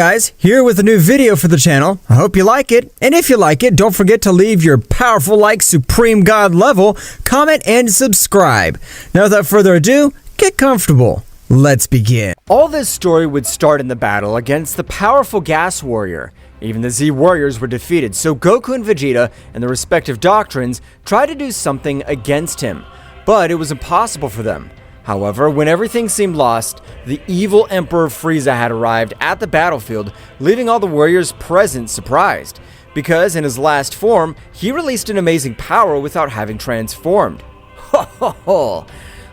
guys, here with a new video for the channel. I hope you like it, and if you like it, don't forget to leave your powerful like Supreme God level, comment, and subscribe. Now without further ado, get comfortable. Let's begin. All this story would start in the battle against the powerful Gas Warrior. Even the Z Warriors were defeated, so Goku and Vegeta and their respective doctrines tried to do something against him, but it was impossible for them. However, when everything seemed lost, the evil Emperor Frieza had arrived at the battlefield, leaving all the warriors present surprised, because in his last form, he released an amazing power without having transformed. Ho ho ho!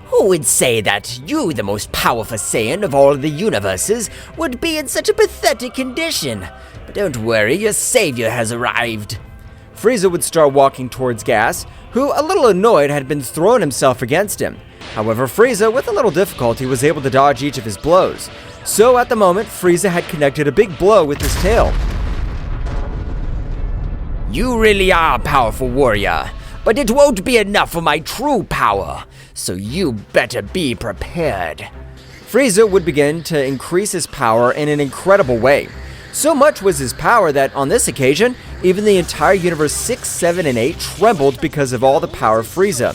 Who would say that you, the most powerful Saiyan of all the universes, would be in such a pathetic condition? But don't worry, your savior has arrived. Frieza would start walking towards Gas, who, a little annoyed, had been throwing himself against him. However, Frieza, with a little difficulty, was able to dodge each of his blows. So at the moment, Frieza had connected a big blow with his tail. You really are a powerful warrior, but it won't be enough for my true power, so you better be prepared. Frieza would begin to increase his power in an incredible way. So much was his power that, on this occasion, even the entire Universe 6, 7, and 8 trembled because of all the power of Frieza.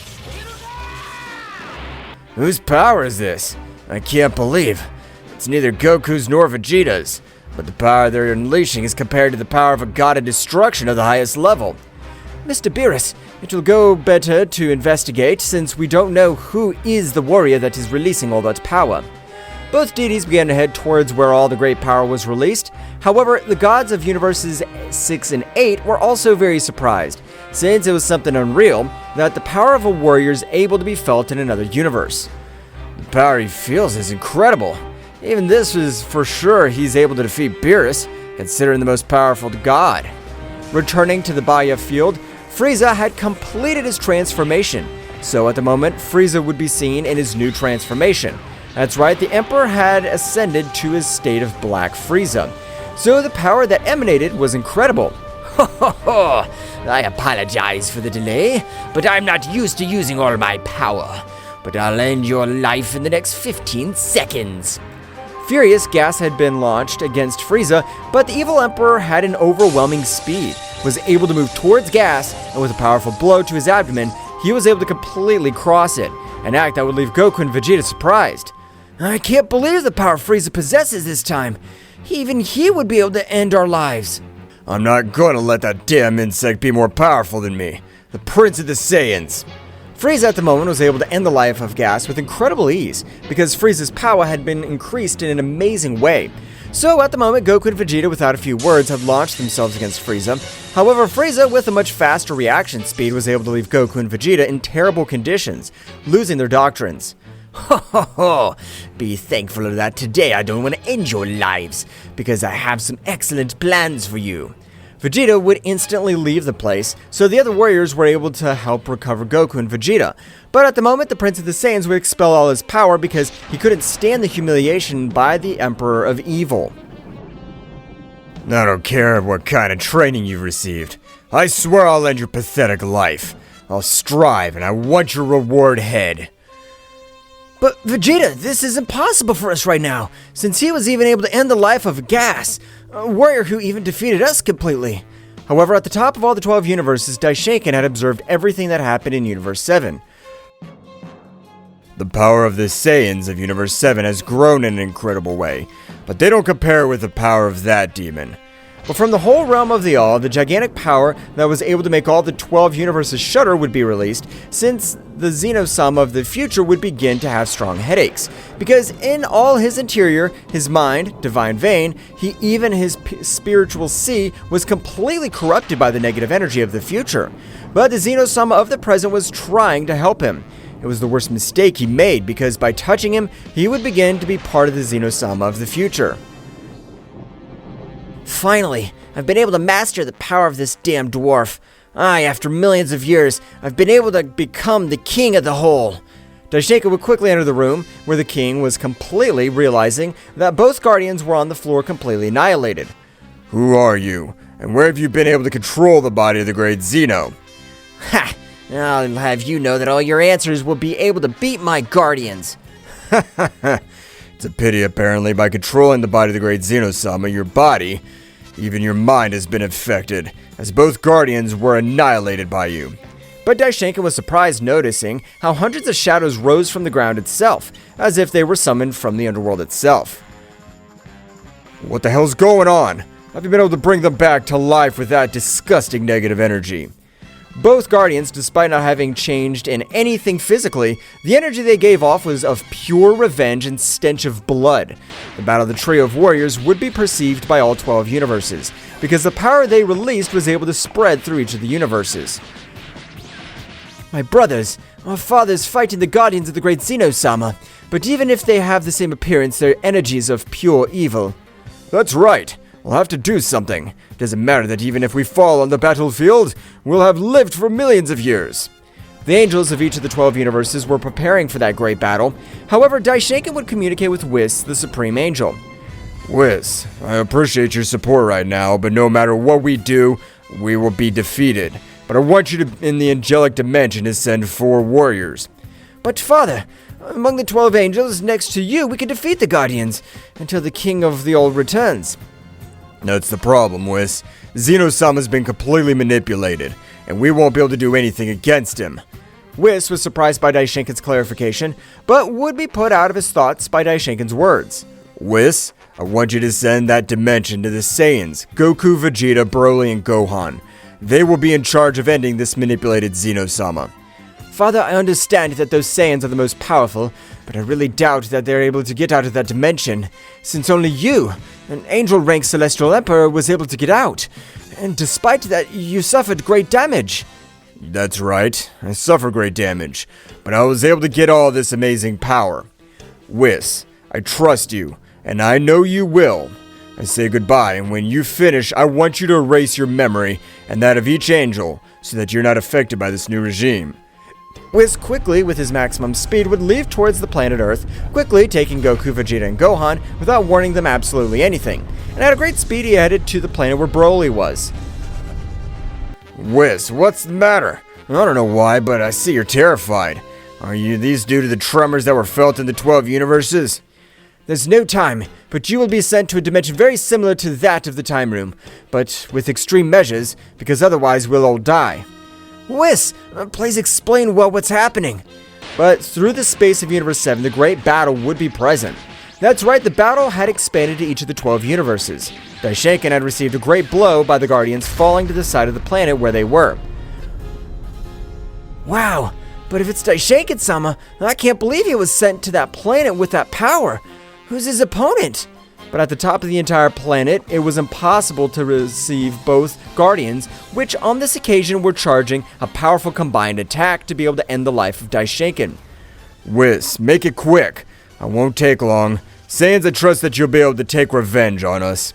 Whose power is this? I can't believe. It's neither Goku's nor Vegeta's, but the power they're unleashing is compared to the power of a god of destruction of the highest level. Mr. Beerus, it will go better to investigate since we don't know who is the warrior that is releasing all that power. Both deities began to head towards where all the great power was released. However, the gods of Universes 6 and 8 were also very surprised, since it was something unreal that the power of a warrior is able to be felt in another universe. The power he feels is incredible. Even this is for sure he's able to defeat Beerus, considering the most powerful god. Returning to the Baya field, Frieza had completed his transformation, so at the moment Frieza would be seen in his new transformation. That's right, the Emperor had ascended to his state of Black Frieza, so the power that emanated was incredible. Ho ho ho! I apologize for the delay, but I'm not used to using all my power. But I'll end your life in the next 15 seconds. Furious gas had been launched against Frieza, but the evil Emperor had an overwhelming speed, was able to move towards Gas, and with a powerful blow to his abdomen, he was able to completely cross it, an act that would leave Goku and Vegeta surprised. I can't believe the power Frieza possesses this time. Even he would be able to end our lives. I'm not gonna let that damn insect be more powerful than me, the Prince of the Saiyans. Frieza at the moment was able to end the life of Gas with incredible ease, because Frieza's power had been increased in an amazing way. So at the moment, Goku and Vegeta, without a few words, had launched themselves against Frieza. However, Frieza, with a much faster reaction speed, was able to leave Goku and Vegeta in terrible conditions, losing their doctrines. Ho ho ho! Be thankful that today I don't want to end your lives, because I have some excellent plans for you. Vegeta would instantly leave the place, so the other warriors were able to help recover Goku and Vegeta. But at the moment, the Prince of the Saiyans would expel all his power because he couldn't stand the humiliation by the Emperor of Evil. I don't care what kind of training you've received. I swear I'll end your pathetic life. I'll strive, and I want your reward head. But Vegeta, this is impossible for us right now, since he was even able to end the life of Gas, a warrior who even defeated us completely. However, at the top of all the 12 universes, Daishinkan had observed everything that happened in Universe 7. The power of the Saiyans of Universe 7 has grown in an incredible way, but they don't compare with the power of that demon. But from the whole realm of the All, the gigantic power that was able to make all the 12 universes shudder would be released, since the Zeno-sama of the future would begin to have strong headaches. Because in all his interior, his mind, divine vein, even his spiritual sea was completely corrupted by the negative energy of the future. But the Zeno-sama of the present was trying to help him. It was the worst mistake he made, because by touching him, he would begin to be part of the Zeno-sama of the future. Finally, I've been able to master the power of this damn dwarf. After millions of years, I've been able to become the king of the whole. Daishinkan would quickly enter the room, where the king was completely realizing that both guardians were on the floor completely annihilated. Who are you, and where have you been able to control the body of the great Zeno? Ha! I'll have you know that all your answers will be able to beat my guardians. It's a pity, apparently, by controlling the body of the great Zeno-sama, your body, even your mind has been affected, as both guardians were annihilated by you. But Daishinkan was surprised noticing how hundreds of shadows rose from the ground itself, as if they were summoned from the underworld itself. What the hell's going on? Have you been able to bring them back to life with that disgusting negative energy? Both guardians, despite not having changed in anything physically, the energy they gave off was of pure revenge and stench of blood. The battle of the trio of warriors would be perceived by all 12 universes, because the power they released was able to spread through each of the universes. My brothers, our fathers fighting the guardians of the great Zeno-sama, but even if they have the same appearance, their energies of pure evil. That's right. We'll have to do something. It doesn't matter that even if we fall on the battlefield, we'll have lived for millions of years. The angels of each of the 12 universes were preparing for that great battle. However, Daishinkan would communicate with Whis, the supreme angel. Whis, I appreciate your support right now, but no matter what we do, we will be defeated. But I want you to, in the angelic dimension, to send 4 warriors. But father, among the 12 angels next to you, we can defeat the guardians until the king of the all returns. That's the problem, Whis. Zeno-sama has been completely manipulated, and we won't be able to do anything against him. Whis was surprised by Daishinkan's clarification, but would be put out of his thoughts by Daishinkan's words. Whis, I want you to send that dimension to the Saiyans, Goku, Vegeta, Broly, and Gohan. They will be in charge of ending this manipulated Zeno-sama. Father, I understand that those Saiyans are the most powerful, but I really doubt that they're able to get out of that dimension, since only you, an angel-ranked Celestial Emperor, was able to get out. And despite that, you suffered great damage. That's right, I suffered great damage, but I was able to get all this amazing power. Whis, I trust you, and I know you will. I say goodbye, and when you finish, I want you to erase your memory and that of each angel, so that you're not affected by this new regime. Whis quickly, with his maximum speed, would leave towards the planet Earth, quickly taking Goku, Vegeta, and Gohan without warning them absolutely anything. And at a great speed, he headed to the planet where Broly was. Whis, what's the matter? I don't know why, but I see you're terrified. Are these due to the tremors that were felt in the 12 universes? There's no time, but you will be sent to a dimension very similar to that of the time room, but with extreme measures, because otherwise we'll all die. Whis, please explain what's happening. But through the space of Universe 7, the great battle would be present. That's right, the battle had expanded to each of the 12 universes. Daishinkan had received a great blow by the Guardians falling to the side of the planet where they were. Wow, but if it's Daishinkan-sama, I can't believe he was sent to that planet with that power. Who's his opponent? But at the top of the entire planet, it was impossible to receive both Guardians, which on this occasion were charging a powerful combined attack to be able to end the life of Daishinkan. Whis, make it quick. I won't take long. Saiyans, I trust that you'll be able to take revenge on us.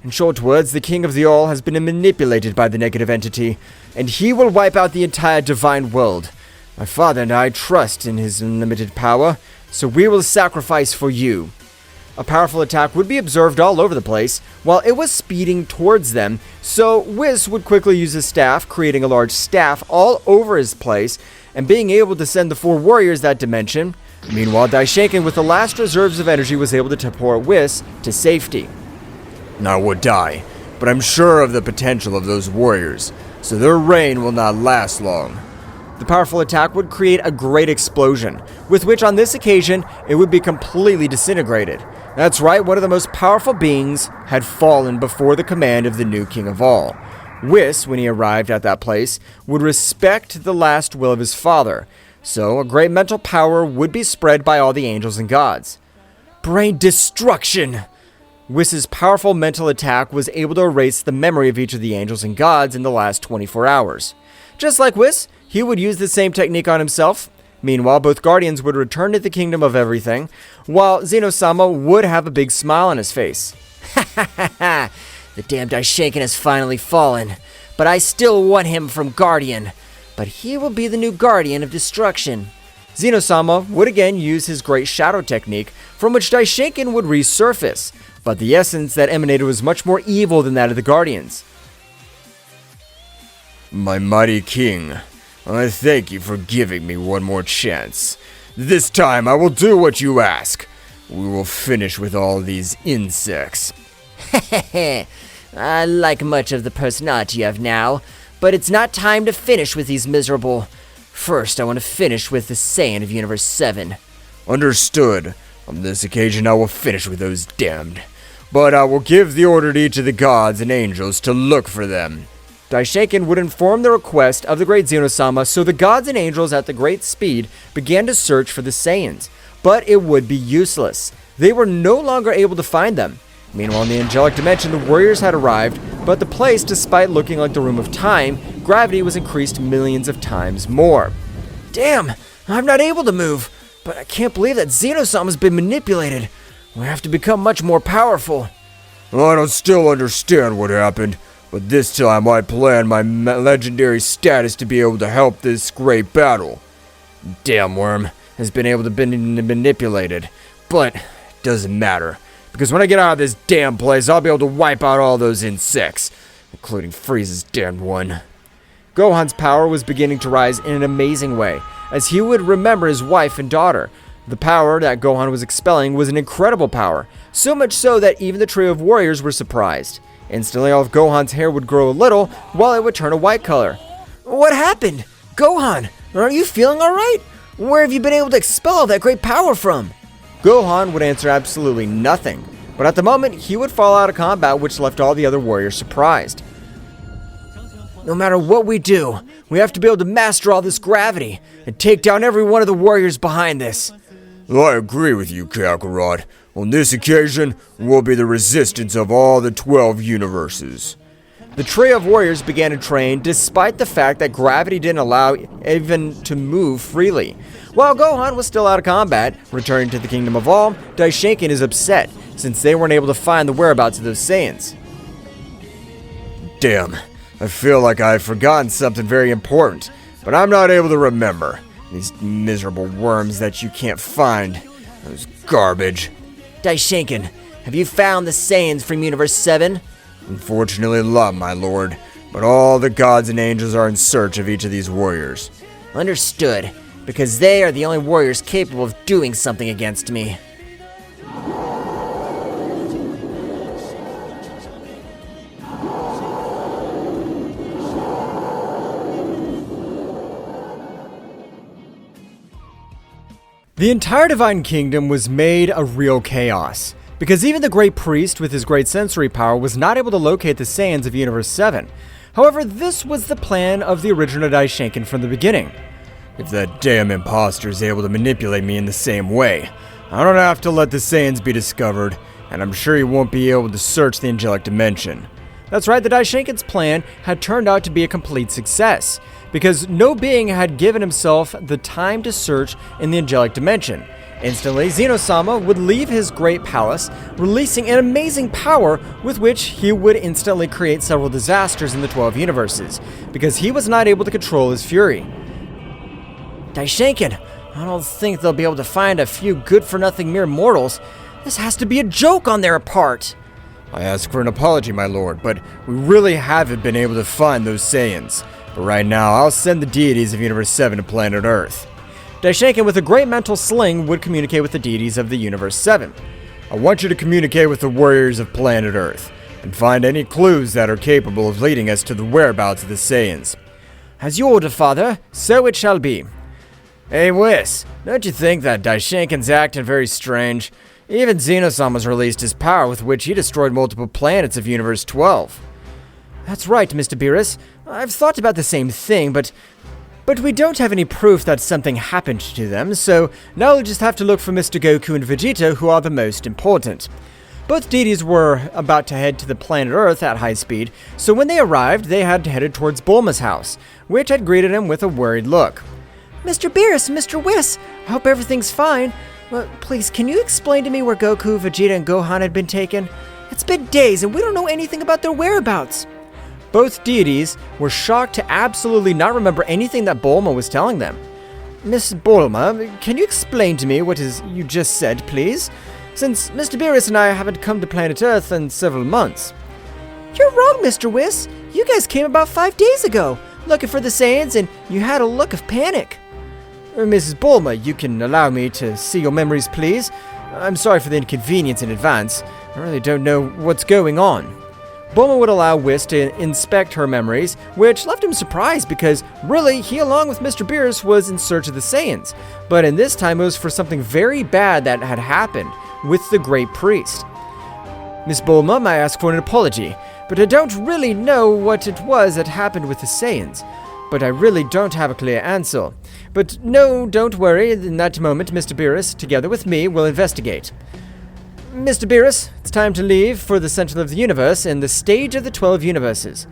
In short words, the King of the All has been manipulated by the negative entity, and he will wipe out the entire divine world. My father and I trust in his unlimited power, so we will sacrifice for you. A powerful attack would be observed all over the place while it was speeding towards them, so Whis would quickly use his staff, creating a large staff all over his place, and being able to send the 4 warriors that dimension. Meanwhile, Daishinkan, with the last reserves of energy, was able to teleport Whis to safety. I would die, but I'm sure of the potential of those warriors, so their reign will not last long. The powerful attack would create a great explosion, with which on this occasion, it would be completely disintegrated. That's right, one of the most powerful beings had fallen before the command of the new King of All. Whis, when he arrived at that place, would respect the last will of his father, so a great mental power would be spread by all the angels and gods. Brain destruction! Whis' powerful mental attack was able to erase the memory of each of the angels and gods in the last 24 hours. Just like Whis, he would use the same technique on himself. Meanwhile, both Guardians would return to the Kingdom of Everything, while Zeno-sama would have a big smile on his face. Ha ha ha ha! The damn Daishinkan has finally fallen, but I still want him from Guardian. But he will be the new Guardian of Destruction. Zeno-sama would again use his great shadow technique, from which Daishinkan would resurface, but the essence that emanated was much more evil than that of the Guardians. My mighty king, I thank you for giving me one more chance. This time I will do what you ask. we will finish with all these insects. I like much of the personality you have now, but it's not time to finish with these miserable. First, I want to finish with the Saiyan of Universe 7. Understood. On this occasion, I will finish with those damned. But I will give the order to each of the gods and angels to look for them. Daishinkan would inform the request of the great Zeno-sama, so the gods and angels at the great speed began to search for the Saiyans. But it would be useless. They were no longer able to find them. Meanwhile, in the angelic dimension, the warriors had arrived, but the place, despite looking like the Room of Time, gravity was increased millions of times more. Damn, I'm not able to move, but I can't believe that Zeno-sama's been manipulated. We have to become much more powerful. I don't still understand what happened, but this time I plan my legendary status to be able to help this great battle. Damn worm has been able to be manipulated, but it doesn't matter. Because when I get out of this damn place, I'll be able to wipe out all those insects, including Frieza's damned one. Gohan's power was beginning to rise in an amazing way, as he would remember his wife and daughter. The power that Gohan was expelling was an incredible power, so much so that even the trio of warriors were surprised. Instantly, all of Gohan's hair would grow a little, while it would turn a white color. What happened? Gohan, are you feeling alright? Where have you been able to expel all that great power from? Gohan would answer absolutely nothing, but at the moment he would fall out of combat, which left all the other warriors surprised. No matter what we do, we have to be able to master all this gravity and take down every one of the warriors behind this. I agree with you, Kakarot. On this occasion, we'll be the resistance of all the 12 universes. The trio of warriors began to train despite the fact that gravity didn't allow even to move freely. While Gohan was still out of combat, returning to the Kingdom of All, Daishinkan is upset since they weren't able to find the whereabouts of those Saiyans. Damn, I feel like I've forgotten something very important, but I'm not able to remember. These miserable worms that you can't find. Those garbage. Daishinkan, have you found the Saiyans from Universe 7? Unfortunately not, my lord, but all the gods and angels are in search of each of these warriors. Understood, because they are the only warriors capable of doing something against me. The entire Divine Kingdom was made a real chaos, because even the Great Priest with his great sensory power was not able to locate the Saiyans of Universe 7. However, this was the plan of the original Daishinkan from the beginning. If that damn imposter is able to manipulate me in the same way, I don't have to let the Saiyans be discovered, and I'm sure he won't be able to search the angelic dimension. That's right, the Daishinkan's plan had turned out to be a complete success, because no being had given himself the time to search in the angelic dimension. Instantly, Zeno-sama would leave his great palace, releasing an amazing power with which he would instantly create several disasters in the 12 universes, because he was not able to control his fury. Daishinkan, I don't think they'll be able to find a few good-for-nothing mere mortals. This has to be a joke on their part. I ask for an apology, my lord, but we really haven't been able to find those Saiyans. But right now, I'll send the deities of Universe 7 to planet Earth. Daishinkan, with a great mental sling, would communicate with the deities of the Universe 7. I want you to communicate with the warriors of planet Earth, and find any clues that are capable of leading us to the whereabouts of the Saiyans. As you order, Father, so it shall be. Hey, Whis, don't you think that Daishinkan's acting very strange? Even Zeno-sama's released his power with which he destroyed multiple planets of Universe 12. That's right, Mr. Beerus. I've thought about the same thing, but we don't have any proof that something happened to them, so now we'll just have to look for Mr. Goku and Vegeta, who are the most important. Both deities were about to head to the planet Earth at high speed, so when they arrived, they had headed towards Bulma's house, which had greeted him with a worried look. Mr. Beerus, Mr. Whis, I hope everything's fine. Well, please, can you explain to me where Goku, Vegeta, and Gohan had been taken? It's been days, and we don't know anything about their whereabouts. Both deities were shocked to absolutely not remember anything that Bulma was telling them. Miss Bulma, can you explain to me what you just said, please? Since Mr. Beerus and I haven't come to planet Earth in several months. You're wrong, Mr. Whis. You guys came about 5 days ago, looking for the Saiyans, and you had a look of panic. Mrs. Bulma, you can allow me to see your memories, please. I'm sorry for the inconvenience in advance. I really don't know what's going on. Bulma would allow Whis to inspect her memories, which left him surprised because, really, he along with Mr. Beerus was in search of the Saiyans. But in this time, it was for something very bad that had happened with the Great Priest. Miss Bulma might ask for an apology, but I don't really know what it was that happened with the Saiyans. But I really don't have a clear answer. But no, don't worry, in that moment, Mr. Beerus, together with me, will investigate. Mr. Beerus, it's time to leave for the center of the universe and the stage of the 12 universes.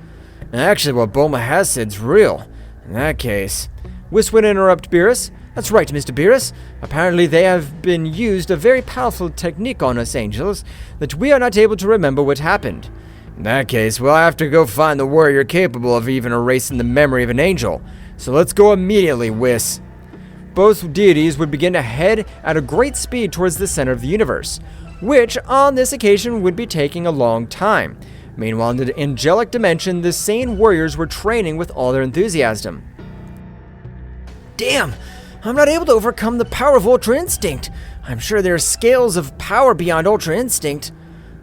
Actually, what Bulma has said's real. In that case... Whis would interrupt Beerus. That's right, Mr. Beerus. Apparently they have been used a very powerful technique on us angels that we are not able to remember what happened. In that case, we'll have to go find the warrior capable of even erasing the memory of an angel. So let's go immediately, Whis. Both deities would begin to head at a great speed towards the center of the universe, which on this occasion would be taking a long time. Meanwhile, in the angelic dimension, the Saiyan warriors were training with all their enthusiasm. Damn! I'm not able to overcome the power of Ultra Instinct. I'm sure there are scales of power beyond Ultra Instinct.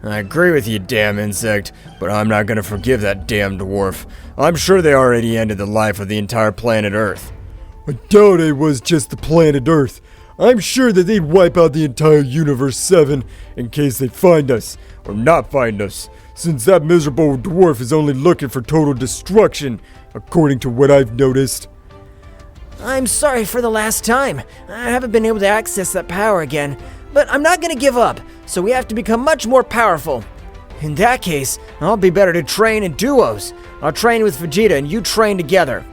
I agree with you, damn insect, but I'm not gonna forgive that damn dwarf. I'm sure they already ended the life of the entire planet Earth. I doubt it was just the planet Earth. I'm sure that they'd wipe out the entire Universe 7 in case they find us, or not find us, since that miserable dwarf is only looking for total destruction, according to what I've noticed. I'm sorry for the last time. I haven't been able to access that power again, but I'm not gonna give up, so we have to become much more powerful. In that case, I'll be better to train in duos. I'll train with Vegeta and you train together.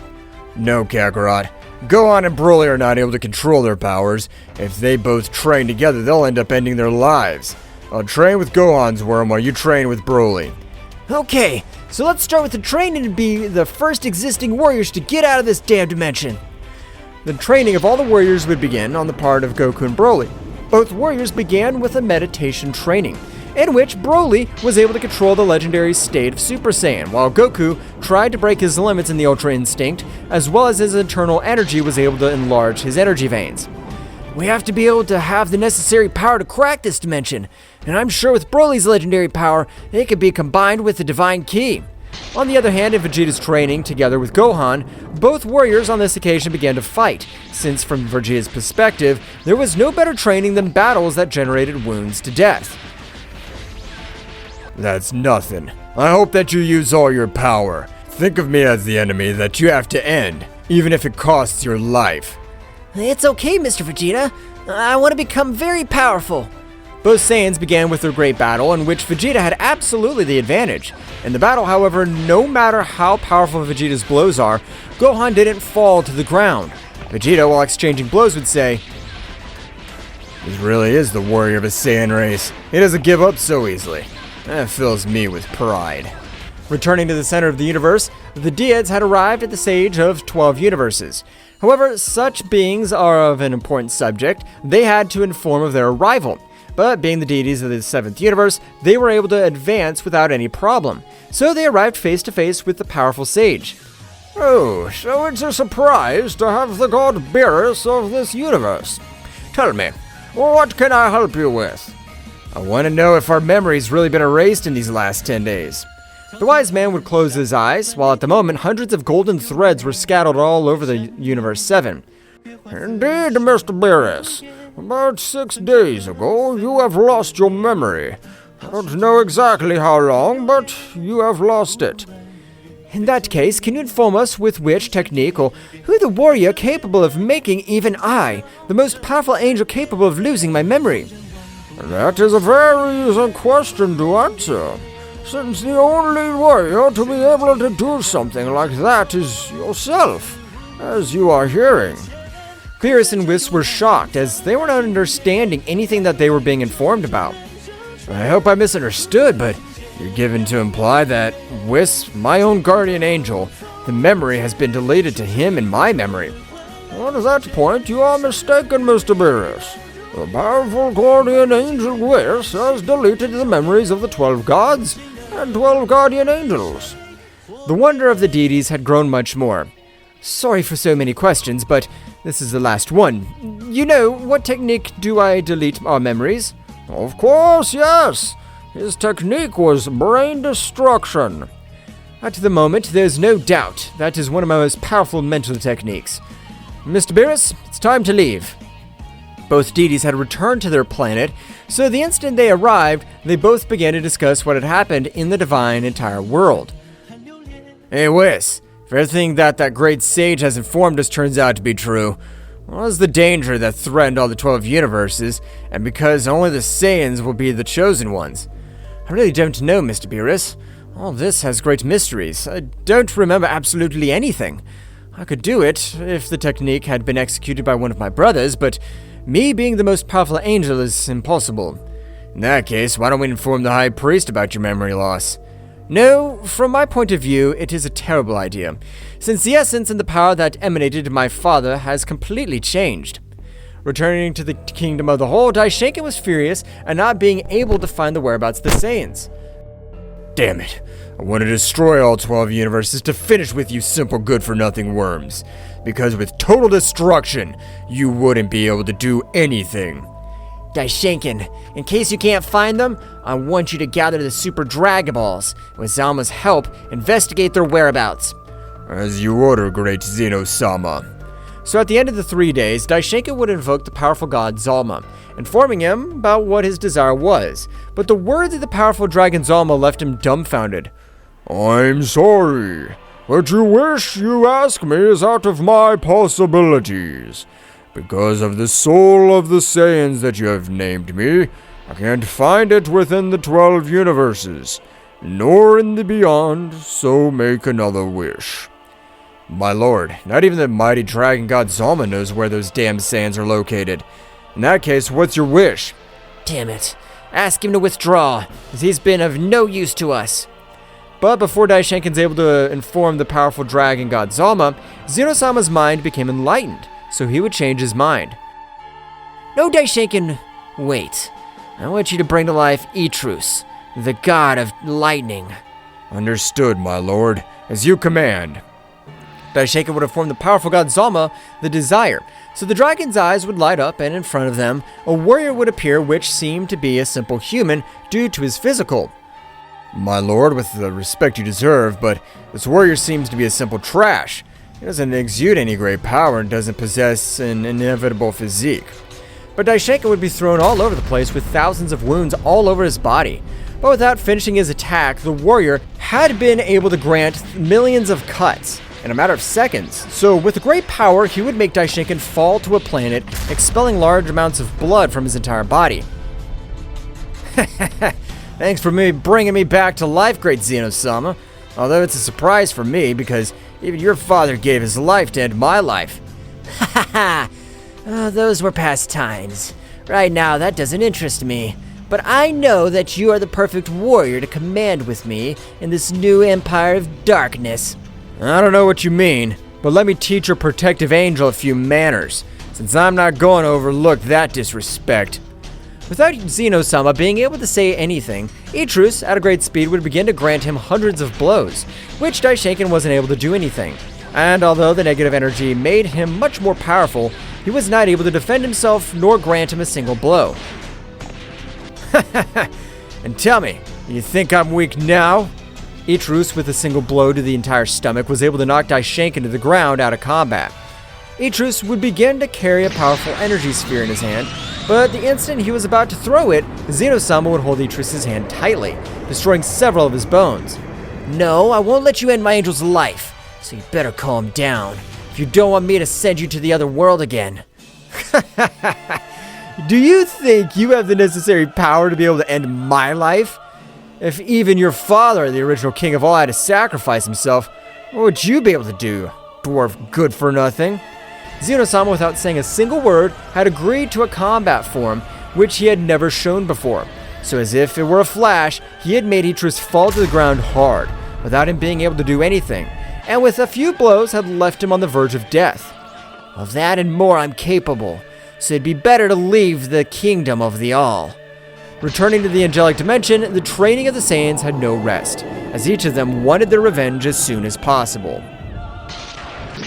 No, Kakarot. Gohan and Broly are not able to control their powers. If they both train together, they'll end up ending their lives. I'll train with Gohan's worm while you train with Broly. Okay, so let's start with the training to be the first existing warriors to get out of this damn dimension. The training of all the warriors would begin on the part of Goku and Broly. Both warriors began with a meditation training, in which Broly was able to control the legendary state of Super Saiyan, while Goku tried to break his limits in the Ultra Instinct, as well as his internal energy was able to enlarge his energy veins. We have to be able to have the necessary power to crack this dimension, and I'm sure with Broly's legendary power, it could be combined with the Divine Key. On the other hand, in Vegeta's training, together with Gohan, both warriors on this occasion began to fight, since from Vegeta's perspective, there was no better training than battles that generated wounds to death. That's nothing. I hope that you use all your power. Think of me as the enemy that you have to end, even if it costs your life. It's okay, Mr. Vegeta. I want to become very powerful. Both Saiyans began with their great battle, in which Vegeta had absolutely the advantage. In the battle, however, no matter how powerful Vegeta's blows are, Gohan didn't fall to the ground. Vegeta, while exchanging blows, would say, "This really is the warrior of a Saiyan race. He doesn't give up so easily. That fills me with pride." Returning to the center of the universe, the deities had arrived at the stage of 12 universes. However, such beings are of an important subject. They had to inform of their arrival. But being the deities of the 7th universe, they were able to advance without any problem. So they arrived face to face with the powerful sage. Oh, so it's a surprise to have the god Beerus of this universe. Tell me, what can I help you with? I want to know if our memory's really been erased in these last 10 days. The wise man would close his eyes, while at the moment hundreds of golden threads were scattered all over the Universe 7. Indeed, Mr. Beerus. About 6 days ago, you have lost your memory. I don't know exactly how long, but you have lost it. In that case, can you inform us with which technique or who the warrior capable of making even I, the most powerful angel capable of losing my memory? That is a very easy question to answer, since the only warrior to be able to do something like that is yourself, as you are hearing. Beerus and Whis were shocked, as they were not understanding anything that they were being informed about. I hope I misunderstood, but you're given to imply that Whis, my own guardian angel, the memory has been deleted to him in my memory. On that point, you are mistaken, Mr. Beerus. The powerful guardian angel Whis has deleted the memories of the 12 gods and 12 guardian angels. The wonder of the deities had grown much more. Sorry for so many questions, but this is the last one. You know, what technique do I delete our memories? Of course, yes. His technique was brain destruction. At the moment, there's no doubt that is one of my most powerful mental techniques. Mr. Beerus, it's time to leave. Both deities had returned to their planet, so the instant they arrived, they both began to discuss what had happened in the divine entire world. Hey, Whis, if everything that great sage has informed us turns out to be true, what is the danger that threatened all the 12 universes, and because only the Saiyans will be the chosen ones? I really don't know, Mr. Beerus. All this has great mysteries. I don't remember absolutely anything. I could do it if the technique had been executed by one of my brothers, but me being the most powerful angel is impossible. In that case, why don't we inform the High Priest about your memory loss? No, from my point of view, it is a terrible idea, since the essence and the power that emanated my father has completely changed. Returning to the kingdom of the whole, Daishinkan was furious at not being able to find the whereabouts of the Saiyans. Damn it. I want to destroy all 12 universes to finish with you simple good-for-nothing worms. Because with total destruction, you wouldn't be able to do anything. Daishinkan, in case you can't find them, I want you to gather the Super Dragon Balls, and with Zama's help, investigate their whereabouts. As you order, great Zeno-sama. So at the end of the 3 days, Daishinkan would invoke the powerful god Zalma, informing him about what his desire was. But the words of the powerful dragon Zalma left him dumbfounded. I'm sorry. What you wish you ask me is out of my possibilities. Because of the soul of the Saiyans that you have named me, I can't find it within the 12 universes, nor in the beyond, so make another wish. My lord, not even the mighty dragon god Zalma knows where those damn Saiyans are located. In that case, what's your wish? Damn it. Ask him to withdraw, as he's been of no use to us. But before Daishinkan's able to inform the powerful dragon god Zalma, Zeno-sama's mind became enlightened, so he would change his mind. No, Daishinkan, wait. I want you to bring to life Etrus, the god of lightning. Understood, my lord, as you command. Daishinkan would inform the powerful god Zalma the desire, so the dragon's eyes would light up, and in front of them, a warrior would appear which seemed to be a simple human due to his physical. My lord, with the respect you deserve, but this warrior seems to be a simple trash. He doesn't exude any great power and doesn't possess an inevitable physique. But Daishinkan would be thrown all over the place with thousands of wounds all over his body. But without finishing his attack, the warrior had been able to grant millions of cuts in a matter of seconds. So with great power, he would make Daishinkan fall to a planet, expelling large amounts of blood from his entire body. Thanks for bringing me back to life, great Zeno-sama. Although it's a surprise for me, because even your father gave his life to end my life. Ha ha ha! Those were past times. Right now, that doesn't interest me. But I know that you are the perfect warrior to command with me in this new empire of darkness. I don't know what you mean, but let me teach your protective angel a few manners, since I'm not going to overlook that disrespect. Without Zeno-sama being able to say anything, Etrus, at a great speed, would begin to grant him hundreds of blows, which Daishinkan wasn't able to do anything. And although the negative energy made him much more powerful, he was not able to defend himself nor grant him a single blow. And tell me, you think I'm weak now? Etrus, with a single blow to the entire stomach, was able to knock Daishinkan to the ground out of combat. Etrus would begin to carry a powerful energy sphere in his hand, but the instant he was about to throw it, Zeno-sama would hold Etrus' hand tightly, destroying several of his bones. No, I won't let you end my angel's life, so you better calm down, if you don't want me to send you to the other world again. Do you think you have the necessary power to be able to end my life? If even your father, the original king of all, had to sacrifice himself, what would you be able to do, dwarf good for nothing? Zeno-sama, without saying a single word, had agreed to a combat form which he had never shown before. So as if it were a flash, he had made Etrus fall to the ground hard, without him being able to do anything, and with a few blows had left him on the verge of death. Of that and more I'm capable, so it'd be better to leave the kingdom of the all. Returning to the angelic dimension, the training of the Saiyans had no rest, as each of them wanted their revenge as soon as possible.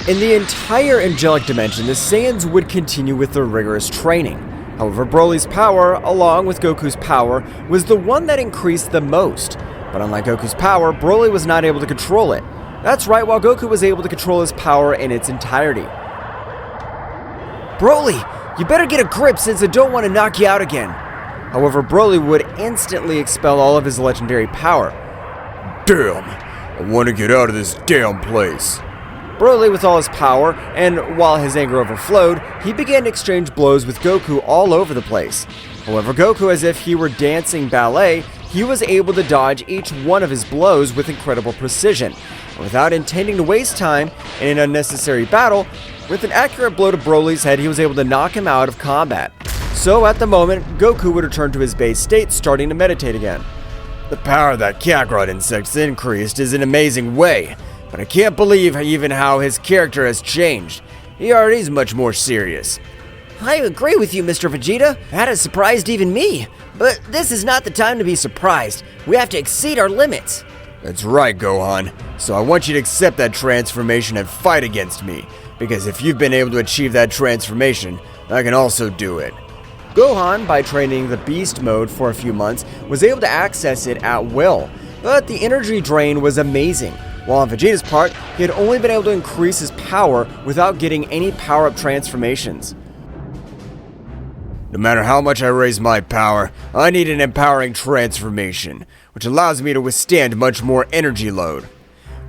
In the entire angelic dimension, the Saiyans would continue with their rigorous training. However, Broly's power, along with Goku's power, was the one that increased the most. But unlike Goku's power, Broly was not able to control it. That's right, while Goku was able to control his power in its entirety. Broly, you better get a grip since I don't want to knock you out again. However, Broly would instantly expel all of his legendary power. Damn, I want to get out of this damn place. Broly, with all his power, and while his anger overflowed, he began to exchange blows with Goku all over the place. However, Goku, as if he were dancing ballet, he was able to dodge each one of his blows with incredible precision. And without intending to waste time in an unnecessary battle, with an accurate blow to Broly's head, he was able to knock him out of combat. So at the moment, Goku would return to his base state, starting to meditate again. The power that Kakarot insects increased is an amazing way, but I can't believe even how his character has changed. He already is much more serious. I agree with you, Mr. Vegeta. That has surprised even me. But this is not the time to be surprised. We have to exceed our limits. That's right, Gohan. So I want you to accept that transformation and fight against me, because if you've been able to achieve that transformation, I can also do it. Gohan, by training the Beast Mode for a few months, was able to access it at will, but the energy drain was amazing. While on Vegeta's part, he had only been able to increase his power without getting any power-up transformations. No matter how much I raise my power, I need an empowering transformation, which allows me to withstand much more energy load.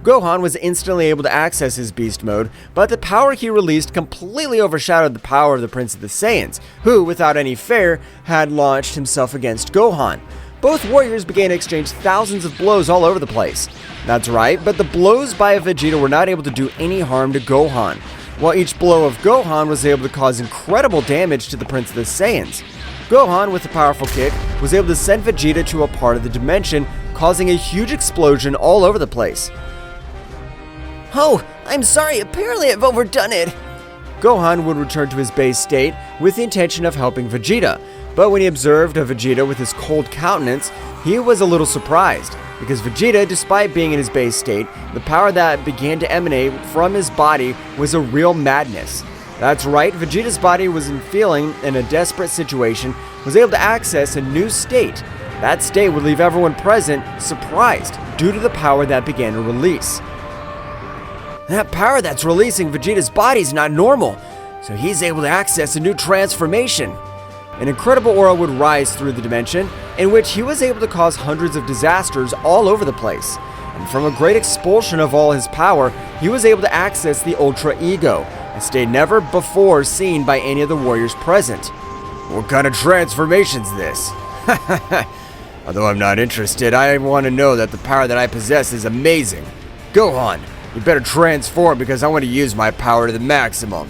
Gohan was instantly able to access his Beast Mode, but the power he released completely overshadowed the power of the Prince of the Saiyans, who, without any fair, had launched himself against Gohan. Both warriors began to exchange thousands of blows all over the place. That's right, but the blows by Vegeta were not able to do any harm to Gohan, while each blow of Gohan was able to cause incredible damage to the Prince of the Saiyans. Gohan, with a powerful kick, was able to send Vegeta to a part of the dimension, causing a huge explosion all over the place. Oh, I'm sorry, apparently I've overdone it. Gohan would return to his base state with the intention of helping Vegeta, but when he observed a Vegeta with his cold countenance, he was a little surprised, because Vegeta, despite being in his base state, the power that began to emanate from his body was a real madness. That's right, Vegeta's body was feeling in a desperate situation, was able to access a new state. That state would leave everyone present surprised due to the power that began to release. That power that's releasing Vegeta's body is not normal, so he's able to access a new transformation. An incredible aura would rise through the dimension, in which he was able to cause hundreds of disasters all over the place. And from a great expulsion of all his power, he was able to access the Ultra Ego, a state never before seen by any of the warriors present. What kind of transformation's this? Although I'm not interested, I want to know that the power that I possess is amazing. Gohan, you better transform because I want to use my power to the maximum.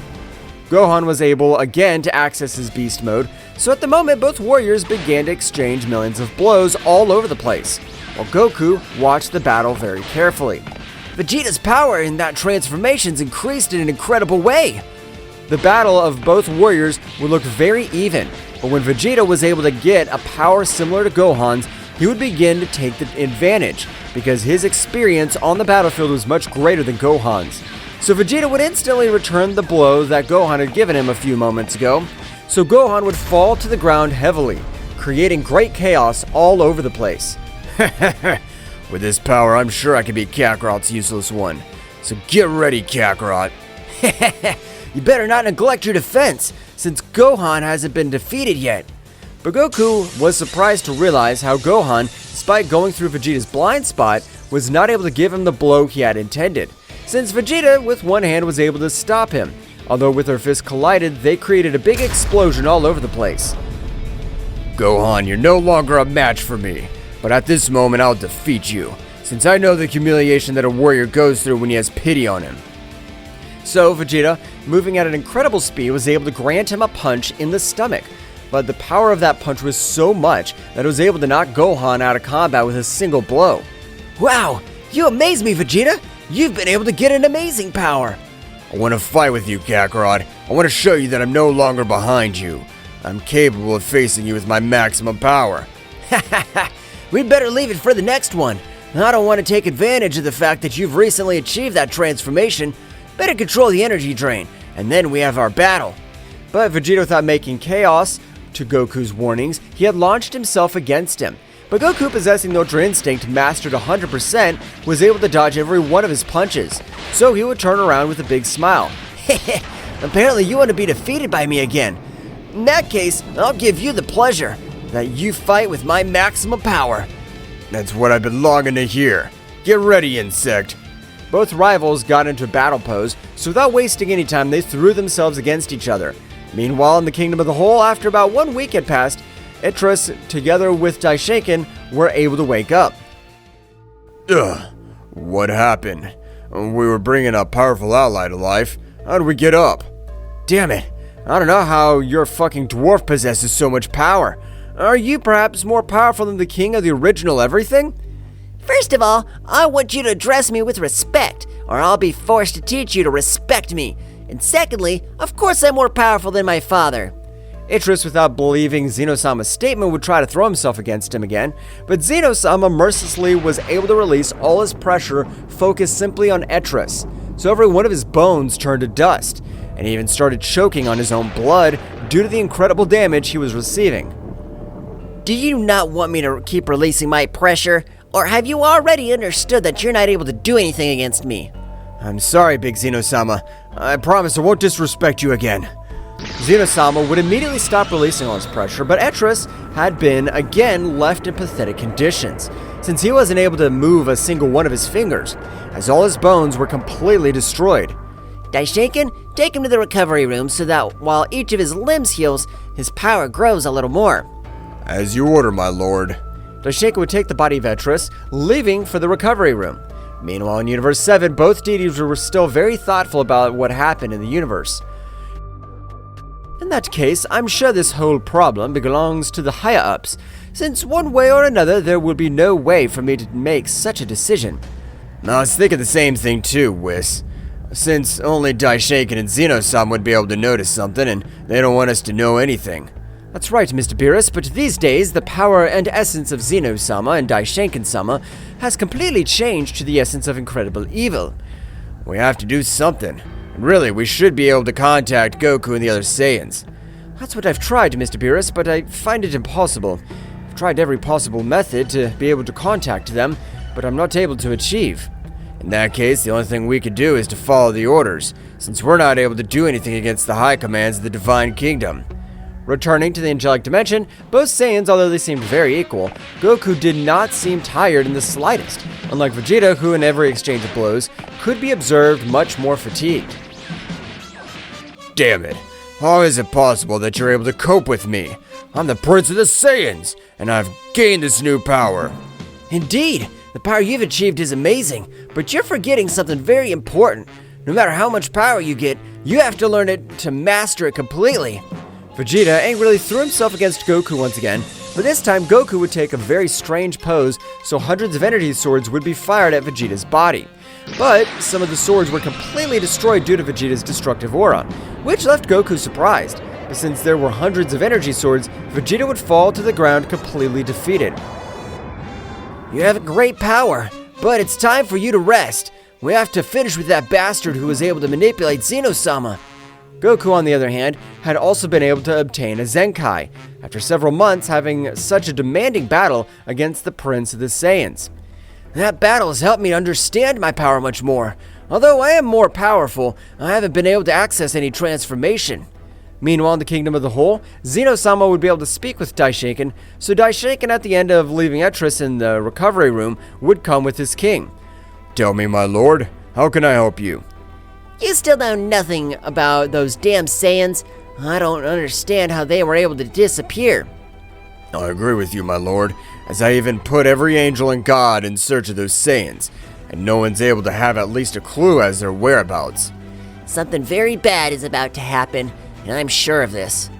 Gohan was able again to access his Beast Mode, so at the moment both warriors began to exchange millions of blows all over the place, while Goku watched the battle very carefully. Vegeta's power in that transformation's increased in an incredible way. The battle of both warriors would look very even, but when Vegeta was able to get a power similar to Gohan's, he would begin to take the advantage, because his experience on the battlefield was much greater than Gohan's. So Vegeta would instantly return the blow that Gohan had given him a few moments ago, so Gohan would fall to the ground heavily, creating great chaos all over the place. With this power, I'm sure I can beat Kakarot's useless one. So get ready, Kakarot. You better not neglect your defense, since Gohan hasn't been defeated yet. But Goku was surprised to realize how Gohan, despite going through Vegeta's blind spot, was not able to give him the blow he had intended, since Vegeta with one hand was able to stop him, although with their fists collided, they created a big explosion all over the place. Gohan, you're no longer a match for me, but at this moment I'll defeat you, since I know the humiliation that a warrior goes through when he has pity on him. So Vegeta, moving at an incredible speed, was able to grant him a punch in the stomach, but the power of that punch was so much that it was able to knock Gohan out of combat with a single blow. Wow, you amaze me, Vegeta! You've been able to get an amazing power! I want to fight with you, Kakarot. I want to show you that I'm no longer behind you. I'm capable of facing you with my maximum power. We'd better leave it for the next one. I don't want to take advantage of the fact that you've recently achieved that transformation. Better control the energy drain, and then we have our battle. But Vegeta, without making chaos, to Goku's warnings, he had launched himself against him. But Goku, possessing the Ultra Instinct mastered 100%, was able to dodge every one of his punches, so he would turn around with a big smile. Heh, apparently you want to be defeated by me again. In that case, I'll give you the pleasure that you fight with my maximum power. That's what I've been longing to hear. Get ready, insect. Both rivals got into battle pose, so without wasting any time, they threw themselves against each other. Meanwhile, in the Kingdom of the Whole, after about 1 week had passed, Itris, together with Daishinkan, were able to wake up. Ugh, what happened? We were bringing a powerful ally to life. How did we get up? Damn it, I don't know how your fucking dwarf possesses so much power. Are you perhaps more powerful than the king of the original everything? First of all, I want you to address me with respect, or I'll be forced to teach you to respect me. And secondly, of course I'm more powerful than my father. Itris, without believing Zeno-sama's statement, would try to throw himself against him again, but Zeno-sama mercilessly was able to release all his pressure focused simply on Itris, so every one of his bones turned to dust, and he even started choking on his own blood due to the incredible damage he was receiving. Do you not want me to keep releasing my pressure, or have you already understood that you're not able to do anything against me? I'm sorry, Big Zeno-sama. I promise I won't disrespect you again. Zeno-sama would immediately stop releasing all his pressure, but Itris had been again left in pathetic conditions, since he wasn't able to move a single one of his fingers, as all his bones were completely destroyed. Daishinkan, take him to the recovery room so that while each of his limbs heals, his power grows a little more. As you order, my lord. Daishinkan would take the body of Itris, leaving for the recovery room. Meanwhile, in Universe 7, both deities were still very thoughtful about what happened in the universe. In that case, I'm sure this whole problem belongs to the higher-ups, since one way or another there will be no way for me to make such a decision. I was thinking the same thing too, Whis. Since only Daishinkan and Zeno-sama would be able to notice something, and they don't want us to know anything. That's right, Mr. Beerus, but these days, the power and essence of Zeno-sama and Daishinkan-sama has completely changed to the essence of incredible evil. We have to do something. Really, we should be able to contact Goku and the other Saiyans. That's what I've tried, Mr. Beerus, but I find it impossible. I've tried every possible method to be able to contact them, but I'm not able to achieve. In that case, the only thing we could do is to follow the orders, since we're not able to do anything against the high commands of the Divine Kingdom. Returning to the angelic dimension, both Saiyans, although they seemed very equal, Goku did not seem tired in the slightest, unlike Vegeta, who in every exchange of blows could be observed much more fatigued. Damn it! How is it possible that you're able to cope with me? I'm the Prince of the Saiyans, and I've gained this new power. Indeed, the power you've achieved is amazing, but you're forgetting something very important. No matter how much power you get, you have to learn it to master it completely. Vegeta angrily threw himself against Goku once again, but this time Goku would take a very strange pose, so hundreds of energy swords would be fired at Vegeta's body. But some of the swords were completely destroyed due to Vegeta's destructive aura, which left Goku surprised. But since there were hundreds of energy swords, Vegeta would fall to the ground completely defeated. You have great power, but it's time for you to rest. We have to finish with that bastard who was able to manipulate Zeno-sama. Goku, on the other hand, had also been able to obtain a Zenkai, after several months having such a demanding battle against the Prince of the Saiyans. That battle has helped me understand my power much more. Although I am more powerful, I haven't been able to access any transformation. Meanwhile, in the Kingdom of the Whole, Zeno-sama would be able to speak with Daishinkan, so Daishinkan, at the end of leaving Itris in the recovery room, would come with his king. Tell me, my lord, how can I help you? You still know nothing about those damn Saiyans. I don't understand how they were able to disappear. I agree with you, my lord, as I even put every angel and god in search of those Saiyans, and no one's able to have at least a clue as their whereabouts. Something very bad is about to happen, and I'm sure of this.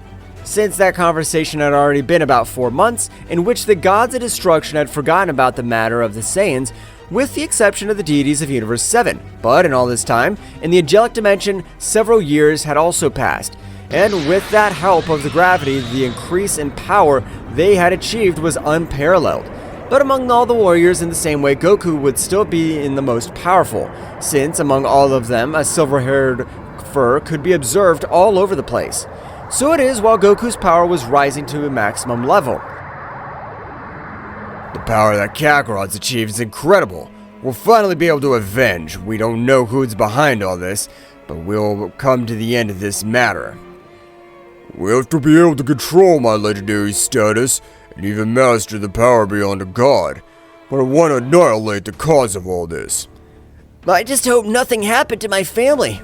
Since that conversation had already been about 4 months, in which the gods of destruction had forgotten about the matter of the Saiyans, with the exception of the deities of Universe 7. But in all this time, in the angelic dimension, several years had also passed, and with that help of the gravity, the increase in power they had achieved was unparalleled. But among all the warriors, in the same way, Goku would still be in the most powerful, since among all of them, a silver-haired fur could be observed all over the place. So it is while Goku's power was rising to a maximum level. The power that Kakarot's achieved is incredible. We'll finally be able to avenge. We don't know who's behind all this, but we'll come to the end of this matter. We have to be able to control my legendary status and even master the power beyond a god. But I want to annihilate the cause of all this. I just hope nothing happened to my family.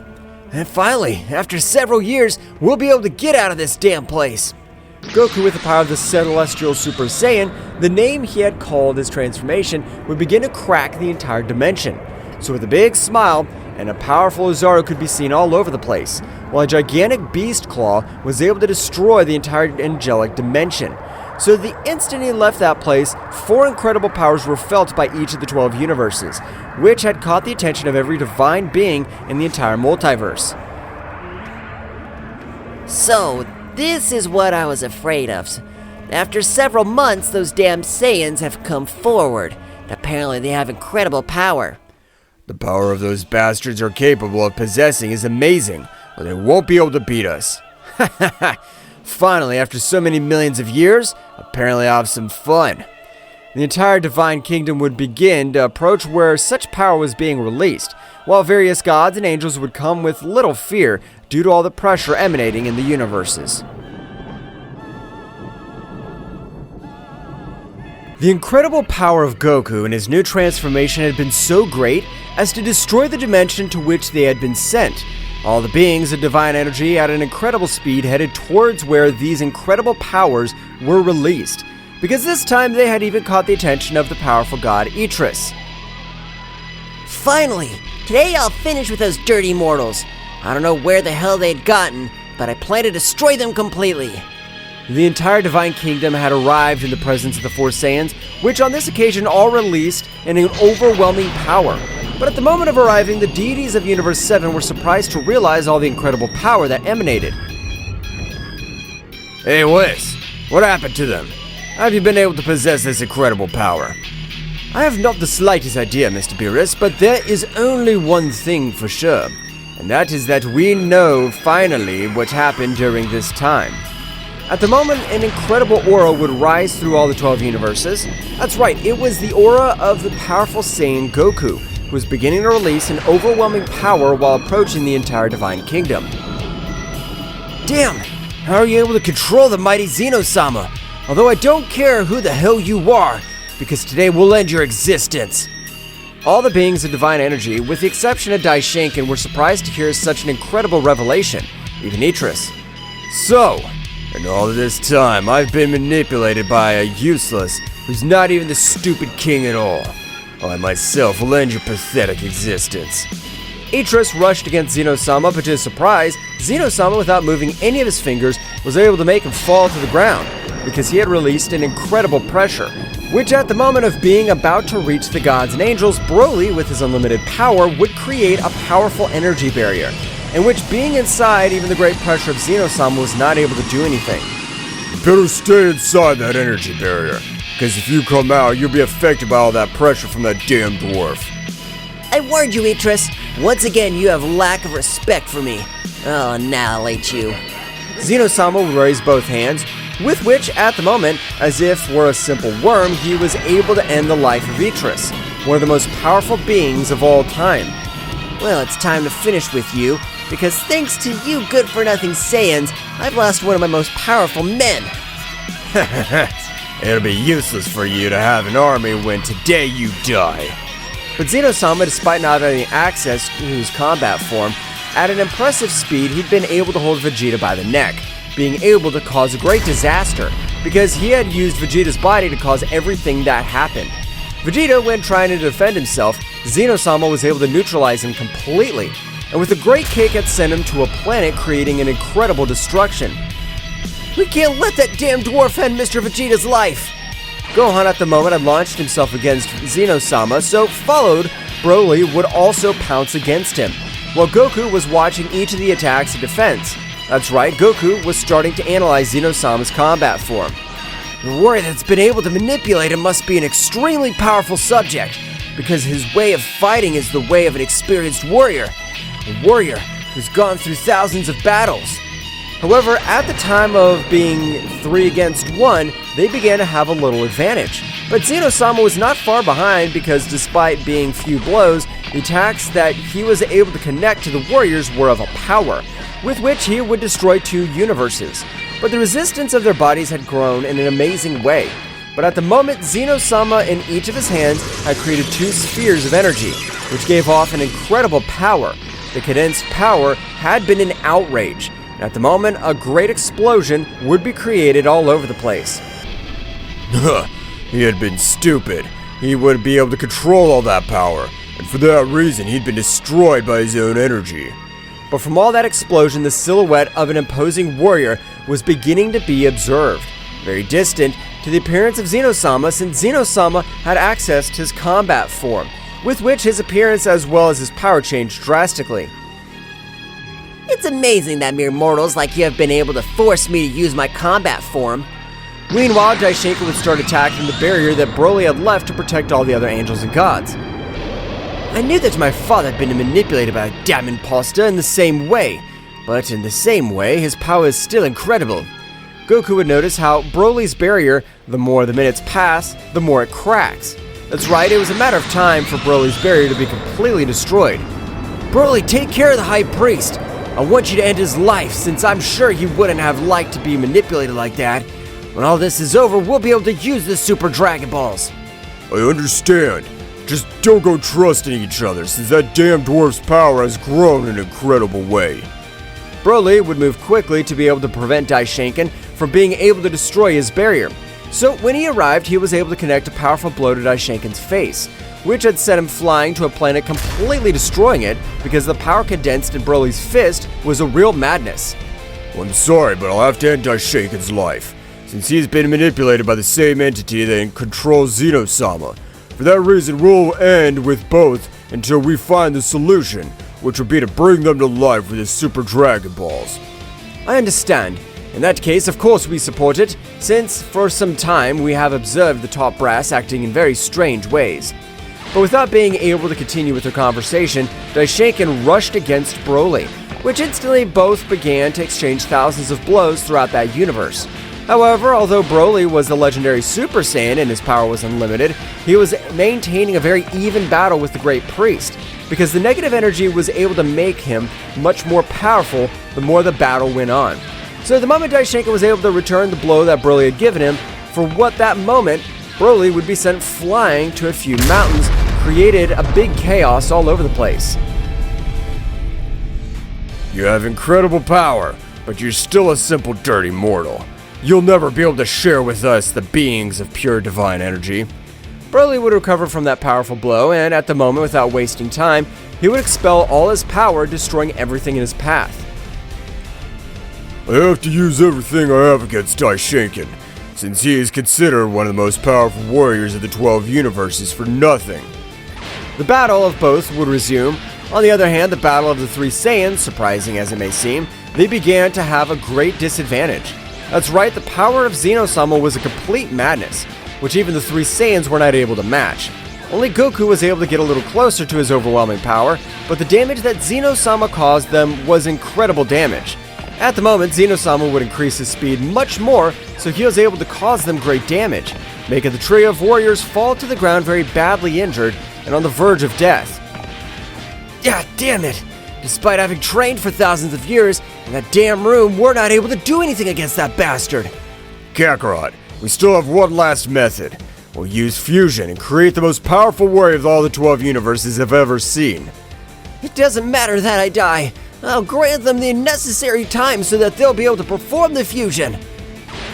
And finally, after several years, we'll be able to get out of this damn place. Goku, with the power of the Celestial Super Saiyan, the name he had called his transformation, would begin to crack the entire dimension. So with a big smile, and a powerful Ozaru could be seen all over the place, while a gigantic beast claw was able to destroy the entire angelic dimension. So the instant he left that place, 4 incredible powers were felt by each of the 12 universes, which had caught the attention of every divine being in the entire multiverse. So, this is what I was afraid of. After several months, those damn Saiyans have come forward. Apparently they have incredible power. The power of those bastards are capable of possessing is amazing, but they won't be able to beat us. Finally, after so many millions of years, apparently I'll have some fun. The entire divine kingdom would begin to approach where such power was being released, while various gods and angels would come with little fear due to all the pressure emanating in the universes. The incredible power of Goku in his new transformation had been so great as to destroy the dimension to which they had been sent. All the beings of divine energy at an incredible speed headed towards where these incredible powers were released, because this time they had even caught the attention of the powerful god Idris. Finally! Today I'll finish with those dirty mortals. I don't know where the hell they'd gotten, but I plan to destroy them completely. The entire divine kingdom had arrived in the presence of the 4 Saiyans, which on this occasion all released in an overwhelming power. But at the moment of arriving, the deities of Universe 7 were surprised to realize all the incredible power that emanated. Hey Whis, what happened to them? How have you been able to possess this incredible power? I have not the slightest idea, Mr. Beerus, but there is only one thing for sure, and that is that we know finally what happened during this time. At the moment, an incredible aura would rise through all the 12 universes. That's right, it was the aura of the powerful Saiyan Goku, who was beginning to release an overwhelming power while approaching the entire divine kingdom. Damn! How are you able to control the mighty Zeno-sama? Although I don't care who the hell you are, because today will end your existence. All the beings of divine energy, with the exception of Daishinkan, were surprised to hear such an incredible revelation, even Idris. So, in all of this time, I've been manipulated by a useless, who's not even the stupid king at all. I myself will end your pathetic existence. Idris rushed against Zeno-sama, but to his surprise, Zeno-sama, without moving any of his fingers, was able to make him fall to the ground, because he had released an incredible pressure, which at the moment of being about to reach the gods and angels, Broly, with his unlimited power, would create a powerful energy barrier, in which being inside even the great pressure of Zeno-sama was not able to do anything. You better stay inside that energy barrier, because if you come out, you'll be affected by all that pressure from that damn dwarf. I warned you, Idris. Once again, you have lack of respect for me. I'll annihilate you. Zeno-sama would raise both hands, with which, at the moment, as if were a simple worm, he was able to end the life of Idris, one of the most powerful beings of all time. Well, it's time to finish with you, because thanks to you good-for-nothing Saiyans, I've lost one of my most powerful men. It'll be useless for you to have an army when today you die. But Zeno-sama, despite not having access to his combat form, at an impressive speed he'd been able to hold Vegeta by the neck, being able to cause a great disaster, because he had used Vegeta's body to cause everything that happened. Vegeta, when trying to defend himself, Zeno-sama was able to neutralize him completely, and with a great kick had sent him to a planet, creating an incredible destruction. We can't let that damn dwarf end Mr. Vegeta's life! Gohan at the moment had launched himself against Zeno-sama, so followed, Broly would also pounce against him, while Goku was watching each of the attacks in defense. That's right, Goku was starting to analyze Zeno-sama's combat form. The warrior that's been able to manipulate him must be an extremely powerful subject, because his way of fighting is the way of an experienced warrior. A warrior who's gone through thousands of battles. However, at the time of being 3 against 1, they began to have a little advantage. But Zeno-sama was not far behind because despite being few blows, the attacks that he was able to connect to the warriors were of a power, with which he would destroy 2 universes. But the resistance of their bodies had grown in an amazing way. But at the moment, Zeno-sama in each of his hands had created 2 spheres of energy, which gave off an incredible power. The condensed power had been an outrage. At the moment, a great explosion would be created all over the place. He had been stupid. He wouldn't be able to control all that power, and for that reason he'd been destroyed by his own energy. But from all that explosion, the silhouette of an imposing warrior was beginning to be observed, very distant to the appearance of Zeno-sama, since Zeno-sama had access to his combat form, with which his appearance as well as his power changed drastically. It's amazing that mere mortals like you have been able to force me to use my combat form. Meanwhile, Daishinkan would start attacking the barrier that Broly had left to protect all the other angels and gods. I knew that my father had been manipulated by a damn imposter in the same way, but in the same way, his power is still incredible. Goku would notice how Broly's barrier, the more the minutes pass, the more it cracks. That's right, it was a matter of time for Broly's barrier to be completely destroyed. Broly, take care of the High Priest. I want you to end his life, since I'm sure he wouldn't have liked to be manipulated like that. When all this is over, we'll be able to use the Super Dragon Balls. I understand. Just don't go trusting each other, since that damn dwarf's power has grown in an incredible way. Broly would move quickly to be able to prevent Daishinkan from being able to destroy his barrier. So when he arrived, he was able to connect a powerful blow to Daishinkan's face, which had sent him flying to a planet, completely destroying it because the power condensed in Broly's fist was a real madness. Well, I'm sorry, but I'll have to end Daishinkan's life, since he's been manipulated by the same entity that controls Zeno-sama. For that reason, we'll end with both until we find the solution, which would be to bring them to life with his Super Dragon Balls. I understand. In that case, of course we support it, since for some time we have observed the top brass acting in very strange ways. But without being able to continue with their conversation, Daishinkan rushed against Broly, which instantly both began to exchange thousands of blows throughout that universe. However, although Broly was the legendary Super Saiyan and his power was unlimited, he was maintaining a very even battle with the Great Priest, because the negative energy was able to make him much more powerful the more the battle went on. So the moment Daishinkan was able to return the blow that Broly had given him, for what that moment, Broly would be sent flying to a few mountains, created a big chaos all over the place. You have incredible power, but you're still a simple dirty mortal. You'll never be able to share with us the beings of pure divine energy. Broly would recover from that powerful blow, and at the moment, without wasting time, he would expel all his power, destroying everything in his path. I have to use everything I have against Daishinkan, since he is considered one of the most powerful warriors of the 12 universes for nothing. The battle of both would resume. On the other hand, the battle of the 3 Saiyans, surprising as it may seem, they began to have a great disadvantage. That's right, the power of Zeno-sama was a complete madness, which even the 3 Saiyans were not able to match. Only Goku was able to get a little closer to his overwhelming power, but the damage that Zeno-sama caused them was incredible damage. At the moment, Zeno-sama would increase his speed much more, so he was able to cause them great damage, making the trio of warriors fall to the ground very badly injured and on the verge of death. Ah, damn it! Despite having trained for thousands of years in that damn room, we're not able to do anything against that bastard! Kakarot, we still have one last method. We'll use fusion and create the most powerful warrior of all the 12 universes I've ever seen. It doesn't matter that I die. I'll grant them the necessary time so that they'll be able to perform the fusion.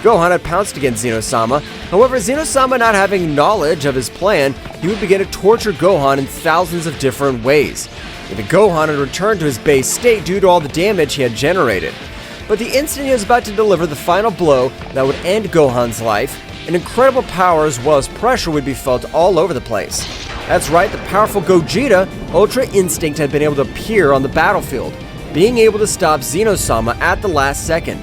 Gohan had pounced against Zeno-sama. However, Zeno-sama not having knowledge of his plan, he would begin to torture Gohan in thousands of different ways. Even Gohan had returned to his base state due to all the damage he had generated. But the instant he was about to deliver the final blow that would end Gohan's life, an incredible power as well as pressure would be felt all over the place. That's right, the powerful Gogeta Ultra Instinct had been able to appear on the battlefield, being able to stop Zeno-sama at the last second.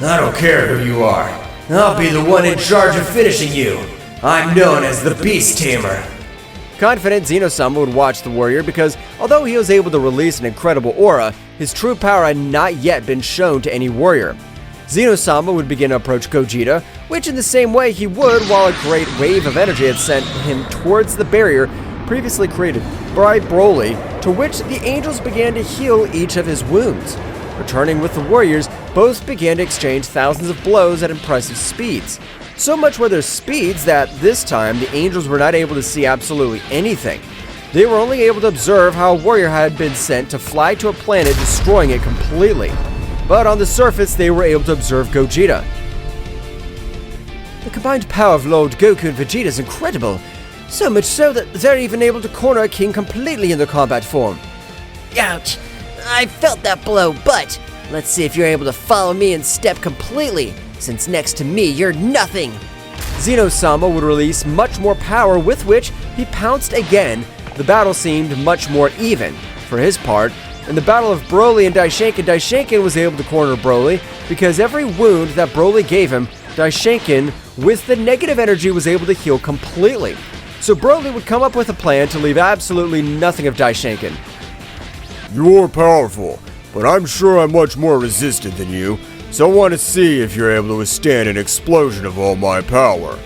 I don't care who you are. I'll be the one in charge of finishing you. I'm known as the Beast Tamer. Confident, Zeno-sama would watch the warrior because although he was able to release an incredible aura, his true power had not yet been shown to any warrior. Zeno-sama would begin to approach Gogeta, which in the same way he would while a great wave of energy had sent him towards the barrier previously created by Broly, to which the angels began to heal each of his wounds. Returning with the warriors, both began to exchange thousands of blows at impressive speeds. So much were their speeds that this time the angels were not able to see absolutely anything. They were only able to observe how a warrior had been sent to fly to a planet, destroying it completely. But on the surface, they were able to observe Gogeta. The combined power of Lord Goku and Vegeta is incredible. So much so that they're even able to corner a king completely in their combat form. Ouch! I felt that blow, but let's see if you're able to follow me and step completely, since next to me you're nothing. Zeno-sama would release much more power, with which he pounced again. The battle seemed much more even. For his part, in the battle of Broly and Daishinkan, Daishinkan was able to corner Broly because every wound that Broly gave him, Daishinkan, with the negative energy, was able to heal completely. So Broly would come up with a plan to leave absolutely nothing of Daishinkan. You're powerful, but I'm sure I'm much more resistant than you, so I want to see if you're able to withstand an explosion of all my power.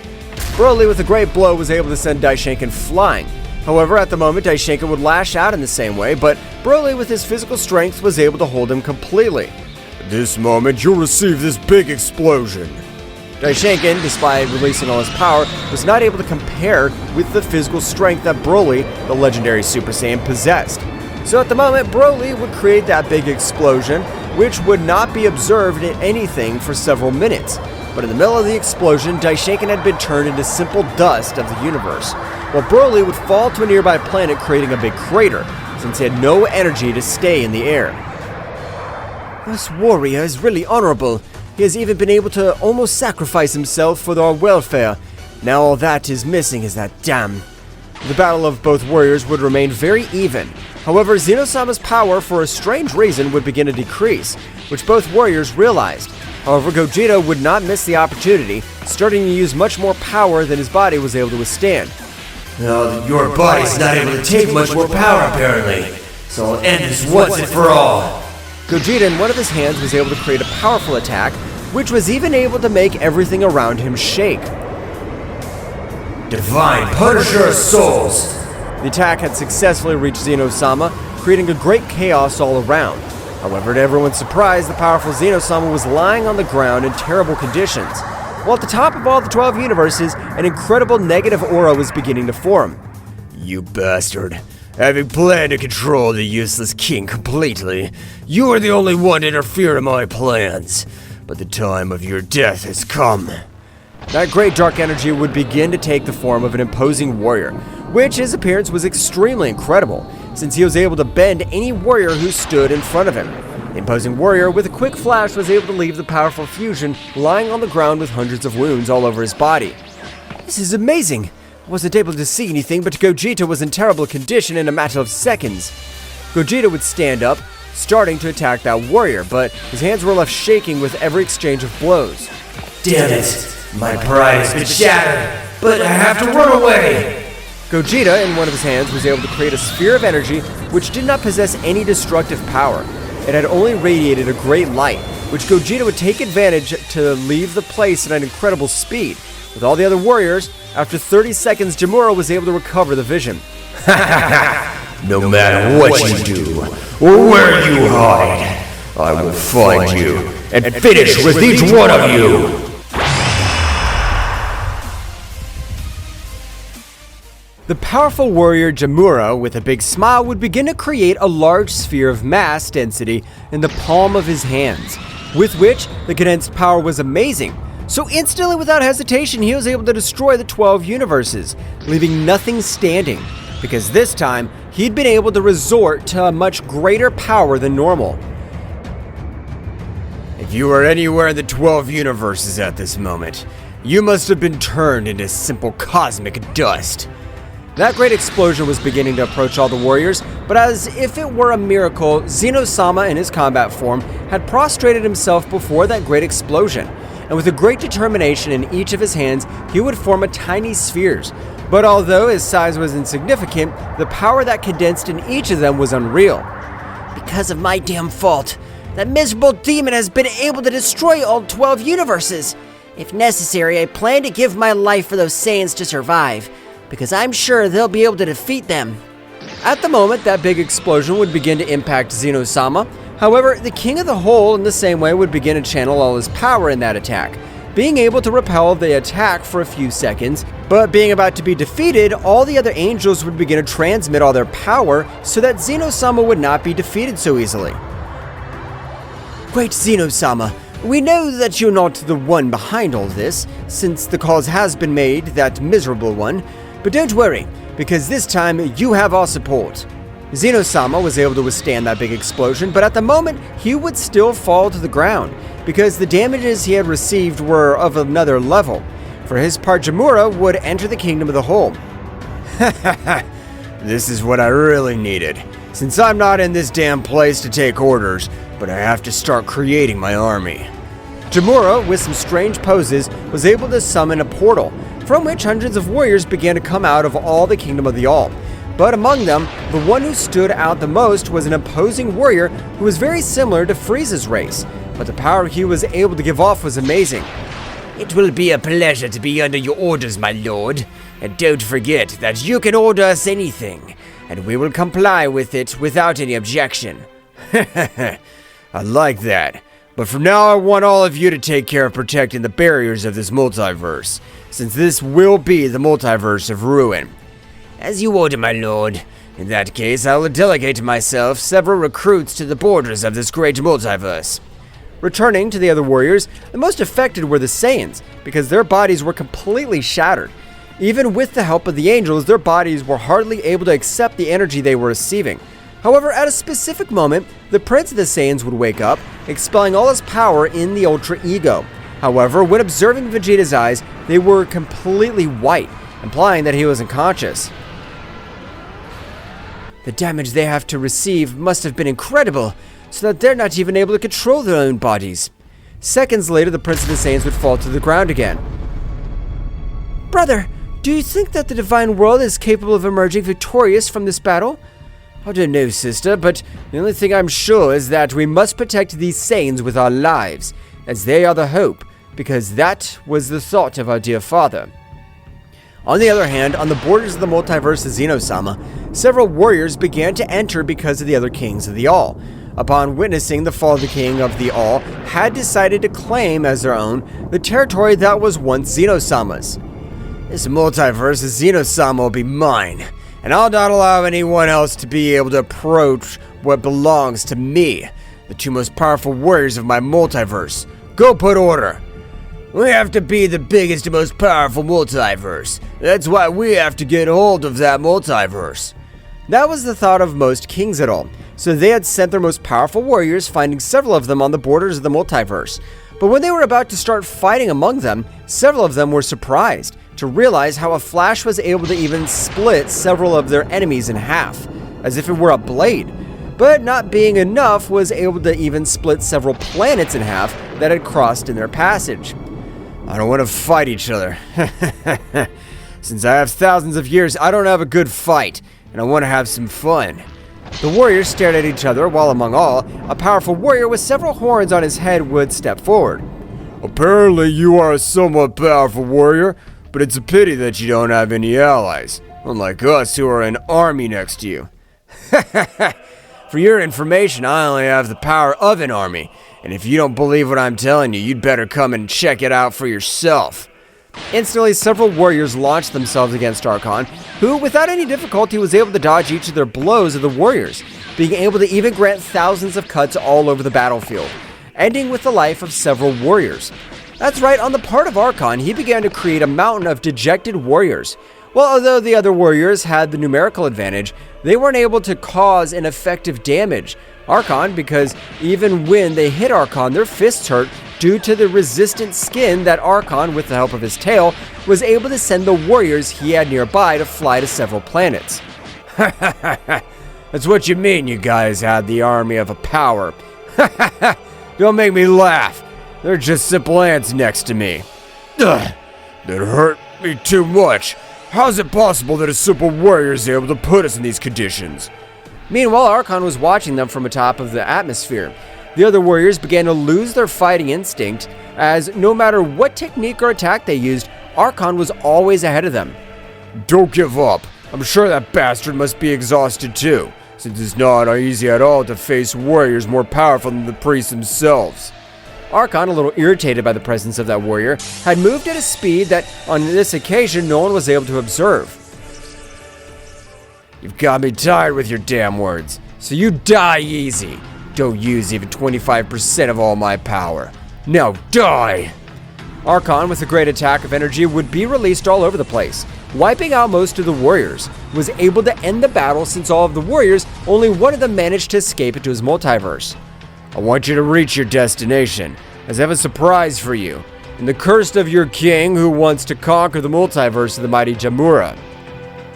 Broly with a great blow was able to send Daishinkan flying. However, at the moment, Daishinkan would lash out in the same way, but Broly with his physical strength was able to hold him completely. At this moment, you'll receive this big explosion. Daishinkan, despite releasing all his power, was not able to compare with the physical strength that Broly, the legendary Super Saiyan, possessed. So at the moment, Broly would create that big explosion, which would not be observed in anything for several minutes. But in the middle of the explosion, Daishinkan had been turned into simple dust of the universe, while Broly would fall to a nearby planet, creating a big crater, since he had no energy to stay in the air. This warrior is really honorable. He has even been able to almost sacrifice himself for our welfare. Now all that is missing is that dam. The battle of both warriors would remain very even. However, Zeno-sama's power, for a strange reason, would begin to decrease, which both warriors realized. However, Gogeta would not miss the opportunity, starting to use much more power than his body was able to withstand. No, your body's not able to take much more power, apparently. So I'll end this once and for all. Gogeta, in one of his hands, was able to create a powerful attack, which was even able to make everything around him shake. Divine Punisher of Souls! The attack had successfully reached Zeno-sama, creating a great chaos all around. However, to everyone's surprise, the powerful Zeno-sama was lying on the ground in terrible conditions, while at the top of all the 12 universes, an incredible negative aura was beginning to form. You bastard. Having planned to control the useless king completely, you are the only one to interfere in my plans. But the time of your death has come. That great dark energy would begin to take the form of an imposing warrior, which his appearance was extremely incredible, since he was able to bend any warrior who stood in front of him. The imposing warrior, with a quick flash, was able to leave the powerful fusion lying on the ground with hundreds of wounds all over his body. This is amazing! I wasn't able to see anything, but Gogeta was in terrible condition in a matter of seconds. Gogeta would stand up, starting to attack that warrior, but his hands were left shaking with every exchange of blows. Damn it! My pride has been shattered, but I have to run away! Gogeta, in one of his hands, was able to create a sphere of energy which did not possess any destructive power. It had only radiated a great light, which Gogeta would take advantage to leave the place at an incredible speed. With all the other warriors, after 30 seconds, Jamura was able to recover the vision. No matter what you do, or where you hide, I will find you and finish with each one of you! The powerful warrior Jamura, with a big smile, would begin to create a large sphere of mass density in the palm of his hands, with which the condensed power was amazing. So instantly, without hesitation, he was able to destroy the 12 universes, leaving nothing standing, because this time, he'd been able to resort to a much greater power than normal. If you are anywhere in the 12 universes at this moment, you must have been turned into simple cosmic dust. That great explosion was beginning to approach all the warriors, but as if it were a miracle, Zeno-sama in his combat form had prostrated himself before that great explosion, and with a great determination in each of his hands, he would form a tiny spheres, But although his size was insignificant, the power that condensed in each of them was unreal. Because of my damn fault, that miserable demon has been able to destroy all 12 universes. If necessary, I plan to give my life for those Saiyans to survive, because I'm sure they'll be able to defeat them. At the moment, that big explosion would begin to impact Zeno-sama. However, the King of the Whole in the same way would begin to channel all his power in that attack, being able to repel the attack for a few seconds, but being about to be defeated, all the other angels would begin to transmit all their power so that Zeno-sama would not be defeated so easily. Great Zeno-sama, we know that you're not the one behind all this, since the cause has been made, that miserable one, but don't worry, because this time you have our support. Zeno-sama was able to withstand that big explosion, but at the moment, he would still fall to the ground, because the damages he had received were of another level. For his part, Jamura would enter the Kingdom of the Whole. This is what I really needed. Since I'm not in this damn place to take orders, but I have to start creating my army. Jamura, with some strange poses, was able to summon a portal, from which hundreds of warriors began to come out of all the Kingdom of the All. But among them, the one who stood out the most was an imposing warrior who was very similar to Frieza's race, but the power he was able to give off was amazing. It will be a pleasure to be under your orders, my lord. And don't forget that you can order us anything, and we will comply with it without any objection. I like that. But for now, I want all of you to take care of protecting the barriers of this multiverse, since this will be the multiverse of ruin. As you order, my lord. In that case, I will delegate myself several recruits to the borders of this great multiverse. Returning to the other warriors, the most affected were the Saiyans, because their bodies were completely shattered. Even with the help of the angels, their bodies were hardly able to accept the energy they were receiving. However, at a specific moment, the Prince of the Saiyans would wake up, expelling all his power in the Ultra Ego. However, when observing Vegeta's eyes, they were completely white, implying that he was unconscious. The damage they have to receive must have been incredible, so that they're not even able to control their own bodies. Seconds later, the Prince of the Saiyans would fall to the ground again. Brother, do you think that the Divine World is capable of emerging victorious from this battle? I don't know, sister, but the only thing I'm sure is that we must protect these Saiyans with our lives, as they are the hope, because that was the thought of our dear father. On the other hand, on the borders of the multiverse of Zeno-sama, several warriors began to enter because of the other kings of the All. Upon witnessing the fall of the king of the All, had decided to claim as their own the territory that was once Zeno-sama's. This multiverse of Zeno-sama will be mine, and I'll not allow anyone else to be able to approach what belongs to me, the two most powerful warriors of my multiverse. Go put order. We have to be the biggest and most powerful multiverse. That's why we have to get hold of that multiverse. That was the thought of most kings at all, so they had sent their most powerful warriors, finding several of them on the borders of the multiverse. But when they were about to start fighting among them, several of them were surprised to realize how a flash was able to even split several of their enemies in half, as if it were a blade. But not being enough, was able to even split several planets in half that had crossed in their passage. I don't want to fight each other. Since I have thousands of years, I don't have a good fight, and I want to have some fun. The warriors stared at each other while among all, a powerful warrior with several horns on his head would step forward. Apparently you are a somewhat powerful warrior, but it's a pity that you don't have any allies, unlike us who are an army next to you. For your information, I only have the power of an army, and if you don't believe what I'm telling you, you'd better come and check it out for yourself. Instantly, several warriors launched themselves against Archon, who, without any difficulty, was able to dodge each of their blows of the warriors, being able to even grant thousands of cuts all over the battlefield, ending with the life of several warriors. That's right, on the part of Archon, he began to create a mountain of dejected warriors. Well, although the other warriors had the numerical advantage, they weren't able to cause an effective damage. Archon, because even when they hit Archon, their fists hurt due to the resistant skin that Archon, with the help of his tail, was able to send the warriors he had nearby to fly to several planets. That's what you mean you guys had the army of a power. Don't make me laugh. They're just simple ants next to me. Ugh, that hurt me too much. How's it possible that a simple warrior is able to put us in these conditions? Meanwhile, Archon was watching them from atop of the atmosphere. The other warriors began to lose their fighting instinct, as no matter what technique or attack they used, Archon was always ahead of them. Don't give up. I'm sure that bastard must be exhausted too, since it's not easy at all to face warriors more powerful than the priests themselves. Archon, a little irritated by the presence of that warrior, had moved at a speed that, on this occasion, no one was able to observe. You've got me tired with your damn words, so you die easy. Don't use even 25% of all my power. Now die! Archon, with a great attack of energy, would be released all over the place, wiping out most of the warriors. Was able to end the battle since all of the warriors, only one of them managed to escape into his multiverse. I want you to reach your destination, as I have a surprise for you, and the curse of your king who wants to conquer the multiverse of the mighty Jamura.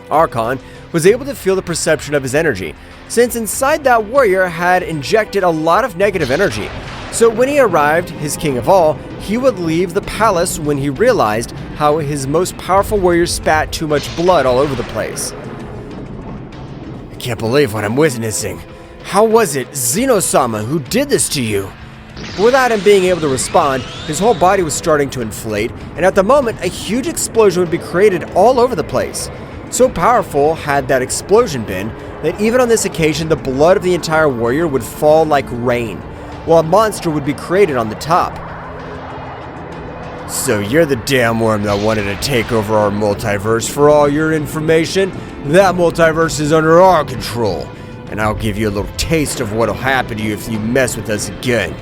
Archon was able to feel the perception of his energy, since inside that warrior had injected a lot of negative energy. So when he arrived, his king of all, he would leave the palace when he realized how his most powerful warrior spat too much blood all over the place. I can't believe what I'm witnessing. How was it Zeno-sama who did this to you? Without him being able to respond, his whole body was starting to inflate, and at the moment, a huge explosion would be created all over the place. So powerful had that explosion been, that even on this occasion, the blood of the entire warrior would fall like rain, while a monster would be created on the top. So you're the damn worm that wanted to take over our multiverse. For all your information, that multiverse is under our control, and I'll give you a little taste of what'll happen to you if you mess with us again.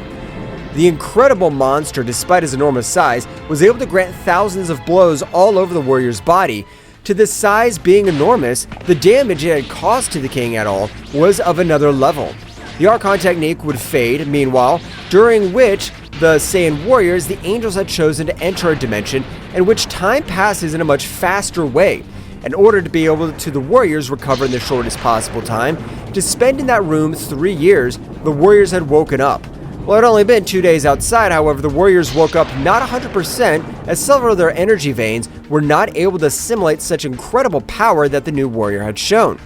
The incredible monster, despite his enormous size, was able to grant thousands of blows all over the warrior's body. To the size being enormous, the damage it had caused to the king at all was of another level. The Archon technique would fade, meanwhile, during which the Saiyan warriors, the angels, had chosen to enter a dimension in which time passes in a much faster way. In order to be able to the warriors recover in the shortest possible time, to spend in that room 3 years, the warriors had woken up. Well, it had only been 2 days outside, however, the warriors woke up not 100%, as several of their energy veins were not able to assimilate such incredible power that the new warrior had shown.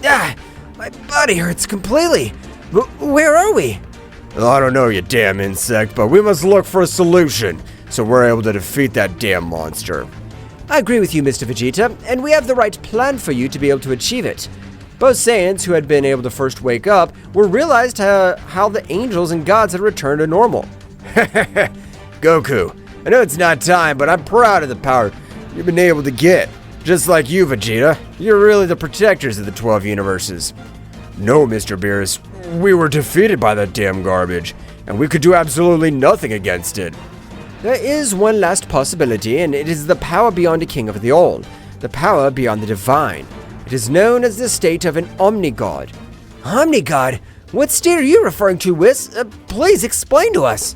Ah, my body hurts completely. Where are we? I don't know, you damn insect, but we must look for a solution, so we're able to defeat that damn monster. I agree with you, Mr. Vegeta, and we have the right plan for you to be able to achieve it. Both Saiyans, who had been able to first wake up, were realized how the angels and gods had returned to normal. Goku, I know it's not time, but I'm proud of the power you've been able to get. Just like you, Vegeta, you're really the protectors of the 12 universes. No, Mr. Beerus, we were defeated by that damn garbage, and we could do absolutely nothing against it. There is one last possibility, and it is the power beyond the king of the all, the power beyond the divine. It is known as the state of an Omnigod. Omnigod? What state are you referring to, Whis? Please explain to us.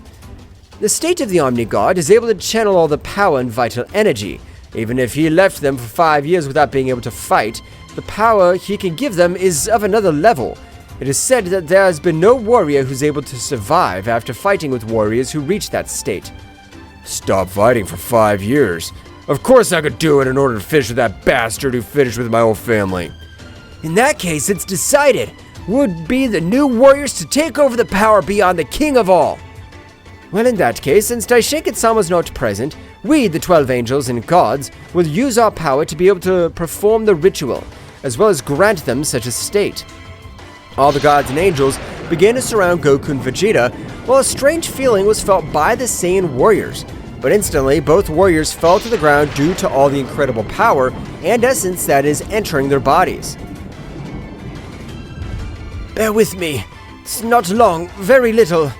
The state of the Omnigod is able to channel all the power and vital energy. Even if he left them for 5 years without being able to fight, the power he can give them is of another level. It is said that there has been no warrior who's able to survive after fighting with warriors who reach that state. Stop fighting for 5 years. Of course I could do it in order to finish with that bastard who finished with my whole family. In that case, it's decided. Would be the new warriors to take over the power beyond the king of all. Well, in that case, since Daishinkan was not present, we, the 12 angels and gods, will use our power to be able to perform the ritual, as well as grant them such a state. All the gods and angels began to surround Goku and Vegeta, while a strange feeling was felt by the Saiyan warriors. But instantly, both warriors fell to the ground due to all the incredible power and essence that is entering their bodies. Bear with me. It's not long, very little.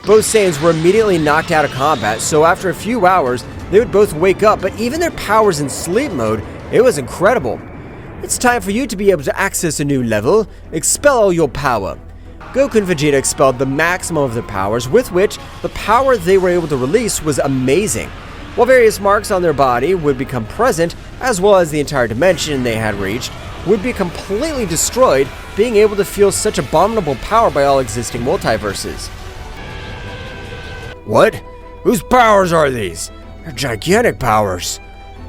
Both Saiyans were immediately knocked out of combat, so after a few hours, they would both wake up, but even their powers in sleep mode, it was incredible. It's time for you to be able to access a new level. Expel all your power. Goku and Vegeta expelled the maximum of their powers, with which the power they were able to release was amazing. While various marks on their body would become present, as well as the entire dimension they had reached, would be completely destroyed, being able to feel such abominable power by all existing multiverses. What? Whose powers are these? They're gigantic powers.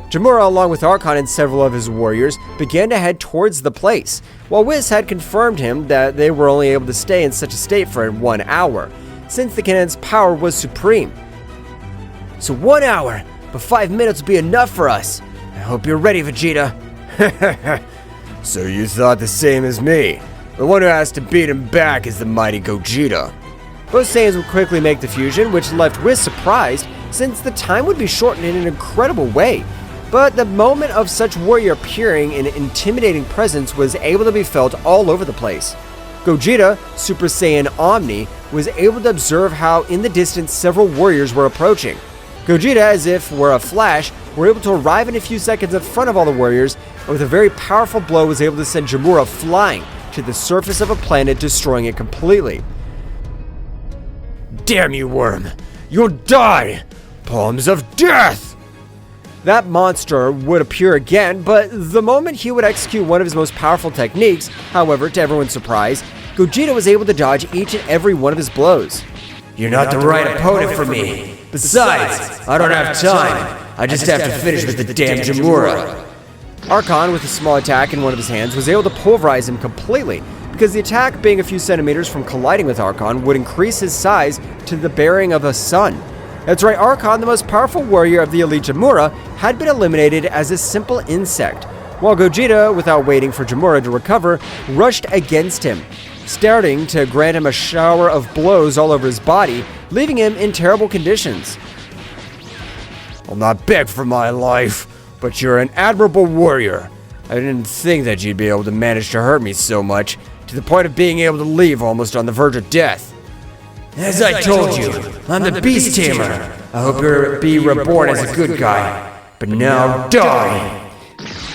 Jamura, along with Archon and several of his warriors, began to head towards the place, while Whis had confirmed him that they were only able to stay in such a state for 1 hour, since the cannon's power was supreme. So 1 hour, but 5 minutes will be enough for us. I hope you're ready, Vegeta. So you thought the same as me. The one who has to beat him back is the mighty Gogeta. Both Saiyans would quickly make the fusion, which left Whis surprised, since the time would be shortened in an incredible way. But the moment of such warrior appearing in intimidating presence was able to be felt all over the place. Gogeta, Super Saiyan Omni, was able to observe how in the distance several warriors were approaching. Gogeta, as if were a flash, were able to arrive in a few seconds in front of all the warriors, and with a very powerful blow was able to send Jamura flying to the surface of a planet, destroying it completely. Damn you, worm! You'll die! Palms of death! That monster would appear again, but the moment he would execute one of his most powerful techniques, however, to everyone's surprise, Gogeta was able to dodge each and every one of his blows. You're not the right opponent for me. Besides, I don't have time. I just have to finish with the damn Jamura. Archon, with a small attack in one of his hands, was able to pulverize him completely, because the attack, being a few centimeters from colliding with Archon, would increase his size to the bearing of a sun. That's right, Archon, the most powerful warrior of the elite Jamura, had been eliminated as a simple insect, while Gogeta, without waiting for Jamura to recover, rushed against him, starting to grant him a shower of blows all over his body, leaving him in terrible conditions. I'll not beg for my life, but you're an admirable warrior. I didn't think that you'd be able to manage to hurt me so much, to the point of being able to leave almost on the verge of death. As I told you, I'm the Beast Tamer. I hope you'll be reborn as a good guy. But now die!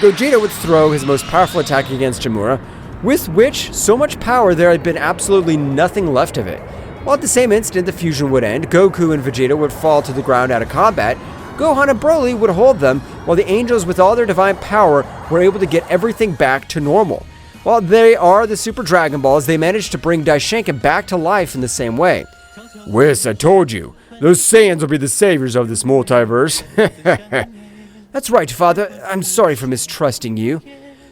Gogeta would throw his most powerful attack against Jamura, with which so much power there had been absolutely nothing left of it. While at the same instant the fusion would end, Goku and Vegeta would fall to the ground out of combat, Gohan and Broly would hold them, while the angels with all their divine power were able to get everything back to normal. While they are the Super Dragon Balls, they managed to bring Daishinkan back to life in the same way. Whis, I told you, those Saiyans will be the saviors of this multiverse. That's right, Father. I'm sorry for mistrusting you.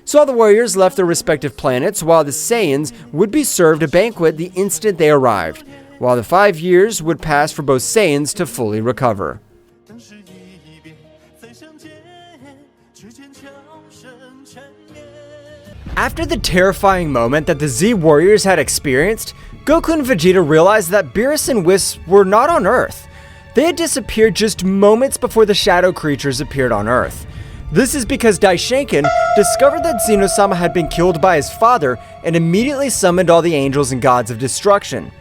So all the warriors left their respective planets, while the Saiyans would be served a banquet the instant they arrived, while the 5 years would pass for both Saiyans to fully recover. After the terrifying moment that the Z Warriors had experienced, Goku and Vegeta realized that Beerus and Whis were not on Earth. They had disappeared just moments before the shadow creatures appeared on Earth. This is because Daishinkan discovered that Zeno-sama had been killed by his father and immediately summoned all the angels and gods of destruction.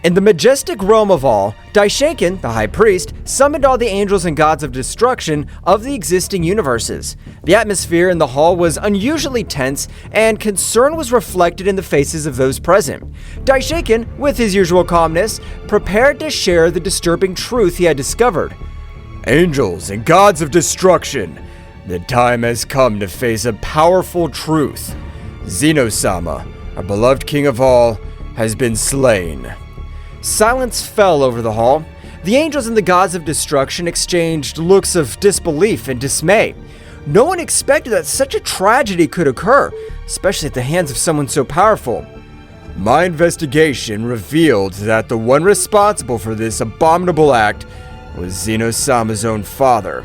In the majestic realm of all, Daishinkan, the High Priest, summoned all the angels and gods of destruction of the existing universes. The atmosphere in the hall was unusually tense, and concern was reflected in the faces of those present. Daishinkan, with his usual calmness, prepared to share the disturbing truth he had discovered. Angels and gods of destruction, the time has come to face a powerful truth. Zeno-sama, our beloved king of all, has been slain. Silence fell over the hall. The angels and the gods of destruction exchanged looks of disbelief and dismay. No one expected that such a tragedy could occur, especially at the hands of someone so powerful. My investigation revealed that the one responsible for this abominable act was Zeno-sama's own father.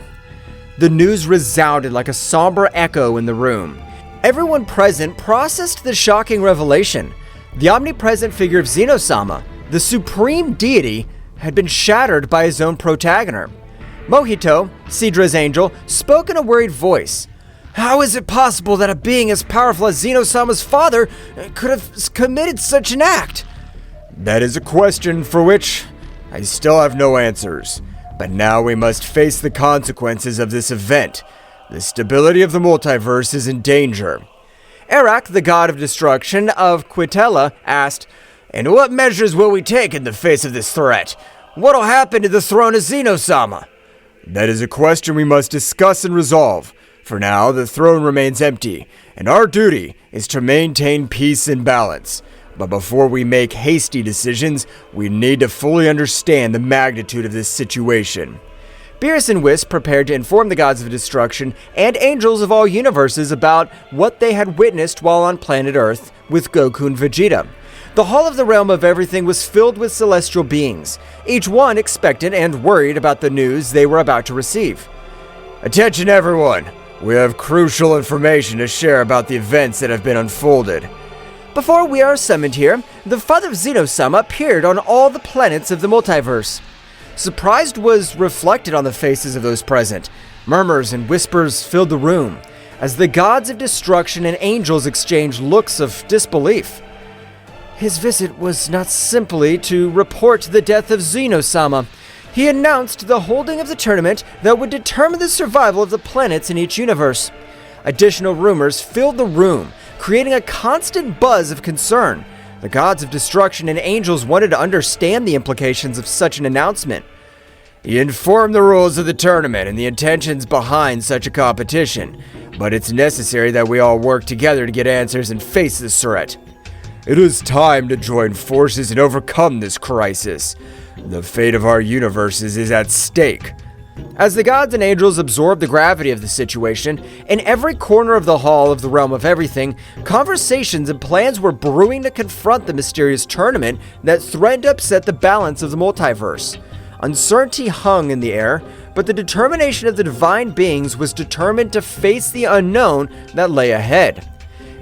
The news resounded like a somber echo in the room. Everyone present processed the shocking revelation. The omnipresent figure of Zeno-sama, the supreme deity, had been shattered by his own protagonist. Mojito, Sidra's angel, spoke in a worried voice. How is it possible that a being as powerful as Zeno-sama's father could have committed such an act? That is a question for which I still have no answers. But now we must face the consequences of this event. The stability of the multiverse is in danger. Arak, the god of destruction of Quitella, asked, "And what measures will we take in the face of this threat? What'll happen to the throne of Zeno-sama?" That is a question we must discuss and resolve. For now, the throne remains empty, and our duty is to maintain peace and balance. But before we make hasty decisions, we need to fully understand the magnitude of this situation. Beerus and Whis prepared to inform the gods of destruction and angels of all universes about what they had witnessed while on planet Earth with Goku and Vegeta. The hall of the realm of everything was filled with celestial beings, each one expectant and worried about the news they were about to receive. Attention everyone! We have crucial information to share about the events that have been unfolded. Before we are summoned here, the father of Zeno-sama appeared on all the planets of the multiverse. Surprise was reflected on the faces of those present. Murmurs and whispers filled the room, as the gods of destruction and angels exchanged looks of disbelief. His visit was not simply to report the death of Zeno-sama. He announced the holding of the tournament that would determine the survival of the planets in each universe. Additional rumors filled the room, creating a constant buzz of concern. The gods of destruction and angels wanted to understand the implications of such an announcement. He informed the rules of the tournament and the intentions behind such a competition, but it's necessary that we all work together to get answers and face this threat. It is time to join forces and overcome this crisis. The fate of our universes is at stake. As the gods and angels absorbed the gravity of the situation, in every corner of the hall of the realm of everything, conversations and plans were brewing to confront the mysterious tournament that threatened to upset the balance of the multiverse. Uncertainty hung in the air, but the determination of the divine beings was determined to face the unknown that lay ahead.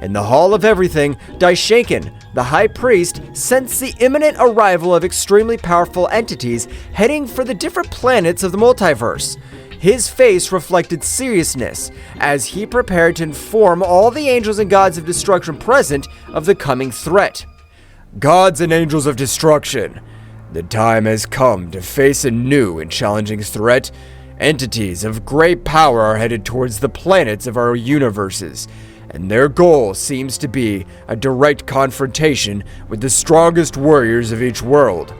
In the Hall of Everything, Daishinkan, the High Priest, sensed the imminent arrival of extremely powerful entities heading for the different planets of the multiverse. His face reflected seriousness as he prepared to inform all the angels and gods of destruction present of the coming threat. Gods and angels of destruction, the time has come to face a new and challenging threat. Entities of great power are headed towards the planets of our universes, and their goal seems to be a direct confrontation with the strongest warriors of each world.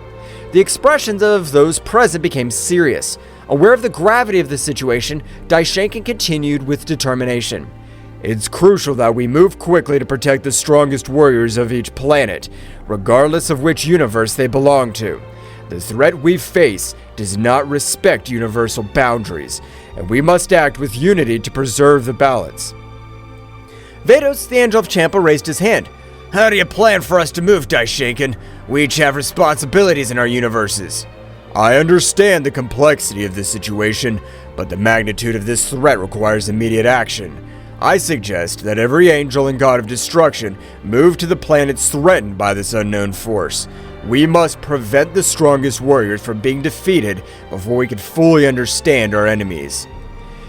The expressions of those present became serious. Aware of the gravity of the situation, Daishinkan continued with determination. It's crucial that we move quickly to protect the strongest warriors of each planet, regardless of which universe they belong to. The threat we face does not respect universal boundaries, and we must act with unity to preserve the balance. Vedos, the Angel of Champa, raised his hand. How do you plan for us to move, Daishinkan? We each have responsibilities in our universes. I understand the complexity of this situation, but the magnitude of this threat requires immediate action. I suggest that every angel and god of destruction move to the planets threatened by this unknown force. We must prevent the strongest warriors from being defeated before we can fully understand our enemies.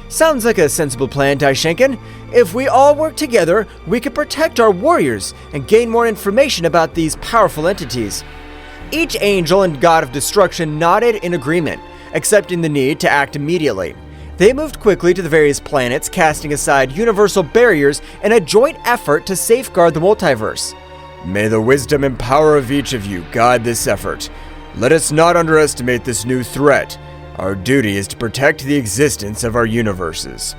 Sounds like a sensible plan, Daishinkan. If we all work together, we can protect our warriors and gain more information about these powerful entities. Each angel and god of destruction nodded in agreement, accepting the need to act immediately. They moved quickly to the various planets, casting aside universal barriers in a joint effort to safeguard the multiverse. May the wisdom and power of each of you guide this effort. Let us not underestimate this new threat. Our duty is to protect the existence of our universes.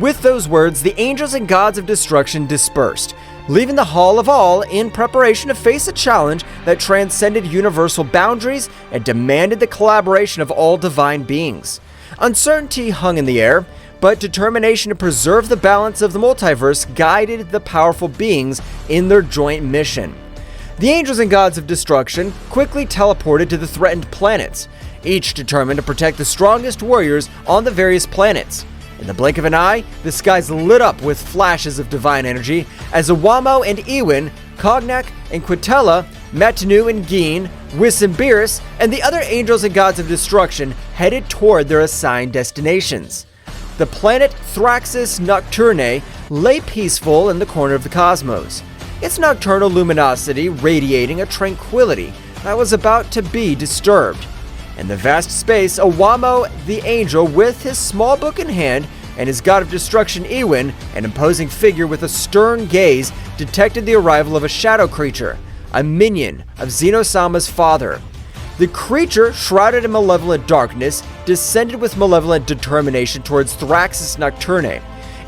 With those words, the angels and gods of destruction dispersed, leaving the Hall of All in preparation to face a challenge that transcended universal boundaries and demanded the collaboration of all divine beings. Uncertainty hung in the air, but determination to preserve the balance of the multiverse guided the powerful beings in their joint mission. The angels and gods of destruction quickly teleported to the threatened planets, each determined to protect the strongest warriors on the various planets. In the blink of an eye, the skies lit up with flashes of divine energy as Awamo and Ewin, Cognac and Quintella, Matanu and Geen, Whis and Beerus, and the other angels and gods of destruction headed toward their assigned destinations. The planet Thraxis Nocturne lay peaceful in the corner of the cosmos, its nocturnal luminosity radiating a tranquility that was about to be disturbed. In the vast space, Awamo the angel, with his small book in hand, and his god of destruction Ewin, an imposing figure with a stern gaze, detected the arrival of a shadow creature, a minion of Zeno-sama's father. The creature, shrouded in malevolent darkness, descended with malevolent determination towards Thraxis Nocturne.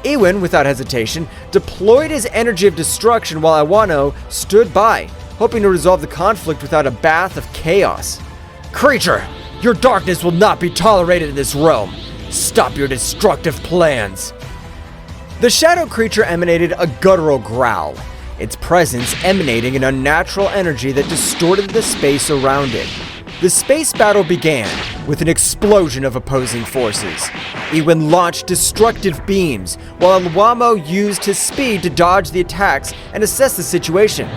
Ewin, without hesitation, deployed his energy of destruction while Awano stood by, hoping to resolve the conflict without a bath of chaos. Creature, Your darkness will not be tolerated in this realm. Stop your destructive plans. The shadow creature emanated a guttural growl, its presence emanating an unnatural energy that distorted the space around it. The space battle began with an explosion of opposing forces. Ewin launched destructive beams, while Iwamo used his speed to dodge the attacks and assess the situation.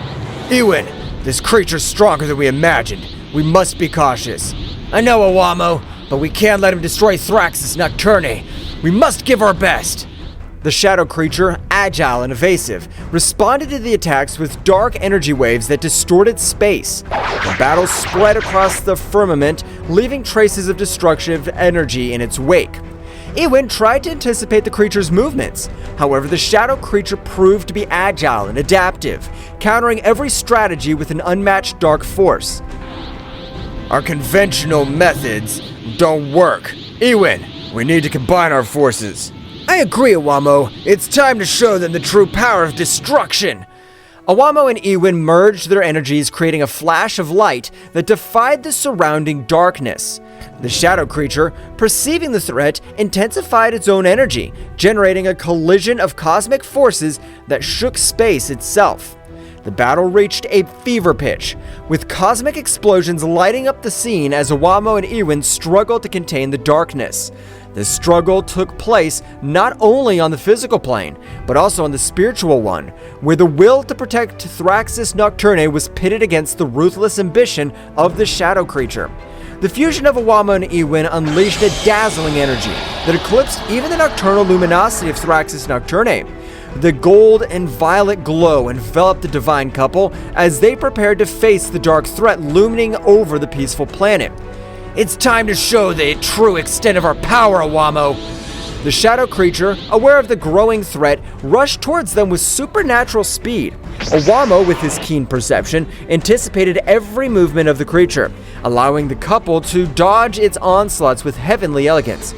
Ewin, this creature's stronger than we imagined. We must be cautious. I know, Iwamo, but we can't let him destroy Thraxis Nocturne. We must give our best. The shadow creature, agile and evasive, responded to the attacks with dark energy waves that distorted space. The battle spread across the firmament, leaving traces of destructive energy in its wake. Ewin tried to anticipate the creature's movements. However, the shadow creature proved to be agile and adaptive, countering every strategy with an unmatched dark force. Our conventional methods don't work. Ewin, we need to combine our forces. I agree, Iwamo. It's time to show them the true power of destruction. Iwamo and Ewin merged their energies, creating a flash of light that defied the surrounding darkness. The shadow creature, perceiving the threat, intensified its own energy, generating a collision of cosmic forces that shook space itself. The battle reached a fever pitch, with cosmic explosions lighting up the scene as Iwamo and Ewin struggled to contain the darkness. This struggle took place not only on the physical plane, but also on the spiritual one, where the will to protect Thraxis Nocturne was pitted against the ruthless ambition of the shadow creature. The fusion of Iwamo and Ewin unleashed a dazzling energy that eclipsed even the nocturnal luminosity of Thraxis Nocturne. The gold and violet glow enveloped the divine couple as they prepared to face the dark threat looming over the peaceful planet. It's time to show the true extent of our power, Iwamo. The shadow creature, aware of the growing threat, rushed towards them with supernatural speed. Iwamo, with his keen perception, anticipated every movement of the creature, allowing the couple to dodge its onslaughts with heavenly elegance.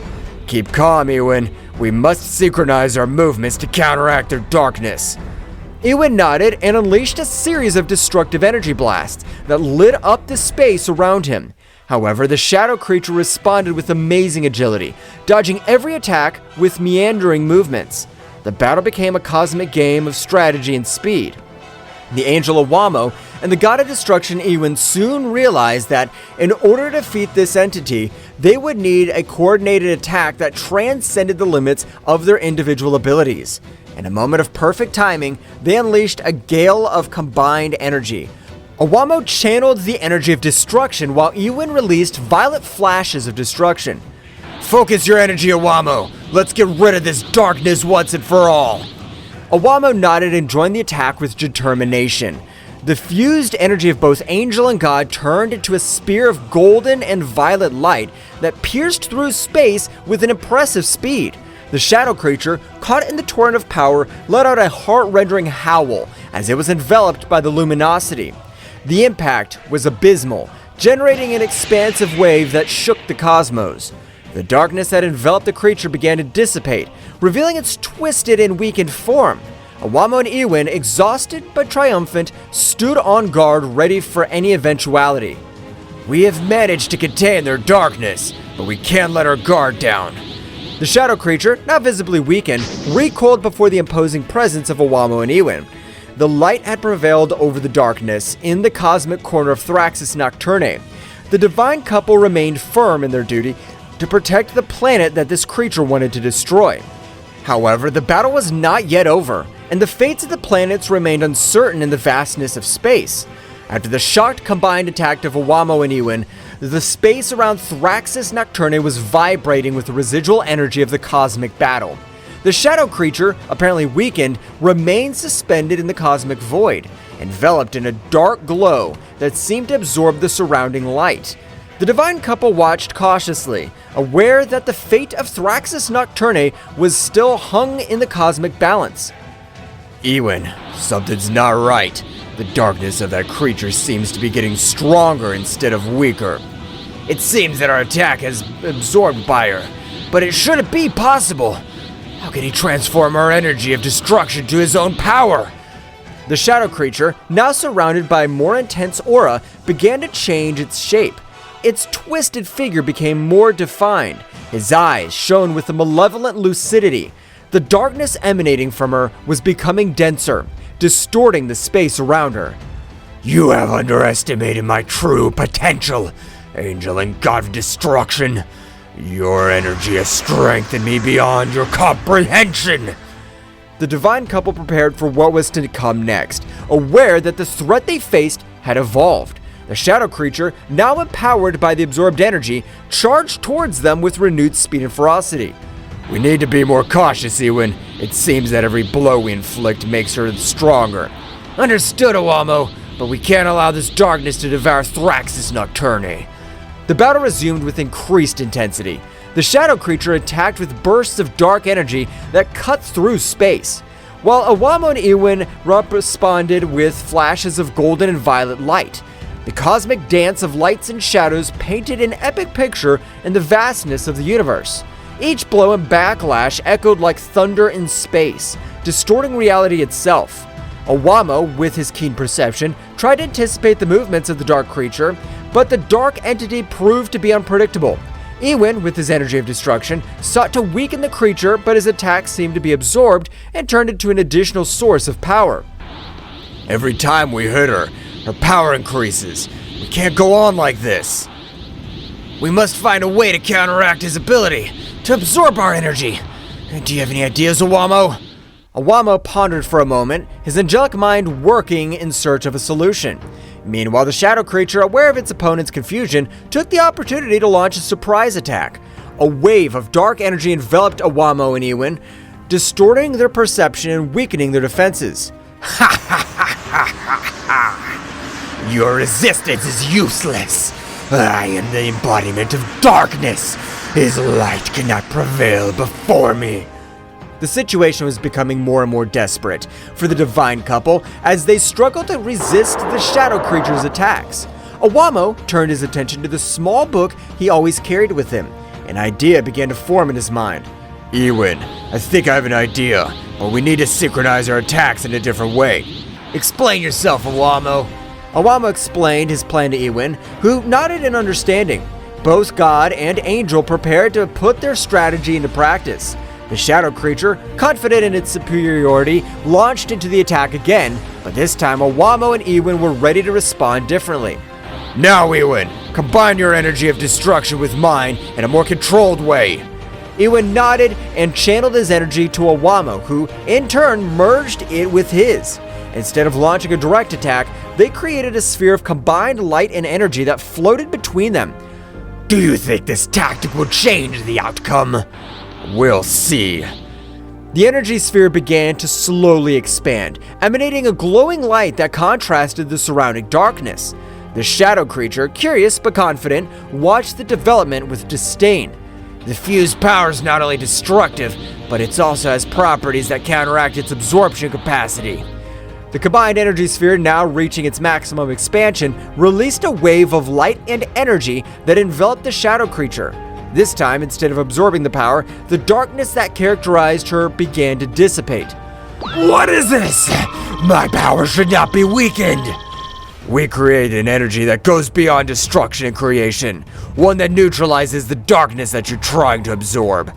Keep calm, Ewin. We must synchronize our movements to counteract their darkness. Ewin nodded and unleashed a series of destructive energy blasts that lit up the space around him. However, the shadow creature responded with amazing agility, dodging every attack with meandering movements. The battle became a cosmic game of strategy and speed. The angel Iwamo and the god of destruction Ewin soon realized that in order to defeat this entity, they would need a coordinated attack that transcended the limits of their individual abilities. In a moment of perfect timing, they unleashed a gale of combined energy. Iwamo channeled the energy of destruction while Ewin released violet flashes of destruction. Focus your energy, Iwamo. Let's get rid of this darkness once and for all. Iwamo nodded and joined the attack with determination. The fused energy of both angel and god turned into a spear of golden and violet light that pierced through space with an impressive speed. The shadow creature, caught in the torrent of power, let out a heart-rending howl as it was enveloped by the luminosity. The impact was abysmal, generating an expansive wave that shook the cosmos. The darkness that enveloped the creature began to dissipate, revealing its twisted and weakened form. Iwamo and Ewin, exhausted but triumphant, stood on guard ready for any eventuality. We have managed to contain their darkness, but we can't let our guard down. The shadow creature, now visibly weakened, recoiled before the imposing presence of Iwamo and Ewin. The light had prevailed over the darkness in the cosmic corner of Thraxis Nocturne. The divine couple remained firm in their duty to protect the planet that this creature wanted to destroy. However, the battle was not yet over, and the fates of the planets remained uncertain in the vastness of space. After the shocked combined attack of Iwamo and Ewin, the space around Thraxis Nocturne was vibrating with the residual energy of the cosmic battle. The shadow creature, apparently weakened, remained suspended in the cosmic void, enveloped in a dark glow that seemed to absorb the surrounding light. The divine couple watched cautiously, aware that the fate of Thraxis Nocturne was still hung in the cosmic balance. Ewin, something's not right. The darkness of that creature seems to be getting stronger instead of weaker. It seems that our attack has absorbed by her, but it shouldn't be possible. How can he transform our energy of destruction to his own power? The shadow creature, now surrounded by a more intense aura, began to change its shape. its twisted figure became more defined. His eyes shone with a malevolent lucidity. The darkness emanating from her was becoming denser, distorting the space around her. You have underestimated my true potential, angel and god of destruction. Your energy has strengthened me beyond your comprehension. The divine couple prepared for what was to come next, aware that the threat they faced had evolved. The shadow creature, now empowered by the absorbed energy, charged towards them with renewed speed and ferocity. We need to be more cautious, Ewan. It seems that every blow we inflict makes her stronger. Understood, Owamo, but we can't allow this darkness to devour Thraxis Nocturne. The battle resumed with increased intensity. The shadow creature attacked with bursts of dark energy that cut through space, while Owamo and Ewan responded with flashes of golden and violet light. The cosmic dance of lights and shadows painted an epic picture in the vastness of the universe. Each blow and backlash echoed like thunder in space, distorting reality itself. Owamo, with his keen perception, tried to anticipate the movements of the dark creature, but the dark entity proved to be unpredictable. Ewan, with his energy of destruction, sought to weaken the creature, but his attacks seemed to be absorbed and turned into an additional source of power. Every time we hit her, her power increases. We can't go on like this. We must find a way to counteract his ability, to absorb our energy. Do you have any ideas, Owamo? Owamo pondered for a moment, his angelic mind working in search of a solution. Meanwhile, the shadow creature, aware of its opponent's confusion, took the opportunity to launch a surprise attack. A wave of dark energy enveloped Owamo and Ewan, distorting their perception and weakening their defenses. Ha ha ha ha ha ha! Your resistance is useless. I am the embodiment of darkness. His light cannot prevail before me. The situation was becoming more and more desperate for the divine couple as they struggled to resist the shadow creature's attacks. Owamo turned his attention to the small book he always carried with him. An idea began to form in his mind. Ewan, I think I have an idea, but we need to synchronize our attacks in a different way. Explain yourself, Owamo. Owamo explained his plan to Ewan, who nodded in understanding. Both God and Angel prepared to put their strategy into practice. The shadow creature, confident in its superiority, launched into the attack again, but this time Owamo and Ewan were ready to respond differently. Now, Ewan, combine your energy of destruction with mine in a more controlled way. Ewan nodded and channeled his energy to Owamo, who, in turn, merged it with his. Instead of launching a direct attack, they created a sphere of combined light and energy that floated between them. Do you think this tactic will change the outcome? We'll see. The energy sphere began to slowly expand, emanating a glowing light that contrasted the surrounding darkness. The shadow creature, curious but confident, watched the development with disdain. The fused power is not only destructive, but it also has properties that counteract its absorption capacity. The combined energy sphere, now reaching its maximum expansion, released a wave of light and energy that enveloped the shadow creature. This time, instead of absorbing the power, the darkness that characterized her began to dissipate. What is this? My power should not be weakened. We create an energy that goes beyond destruction and creation, one that neutralizes the darkness that you're trying to absorb.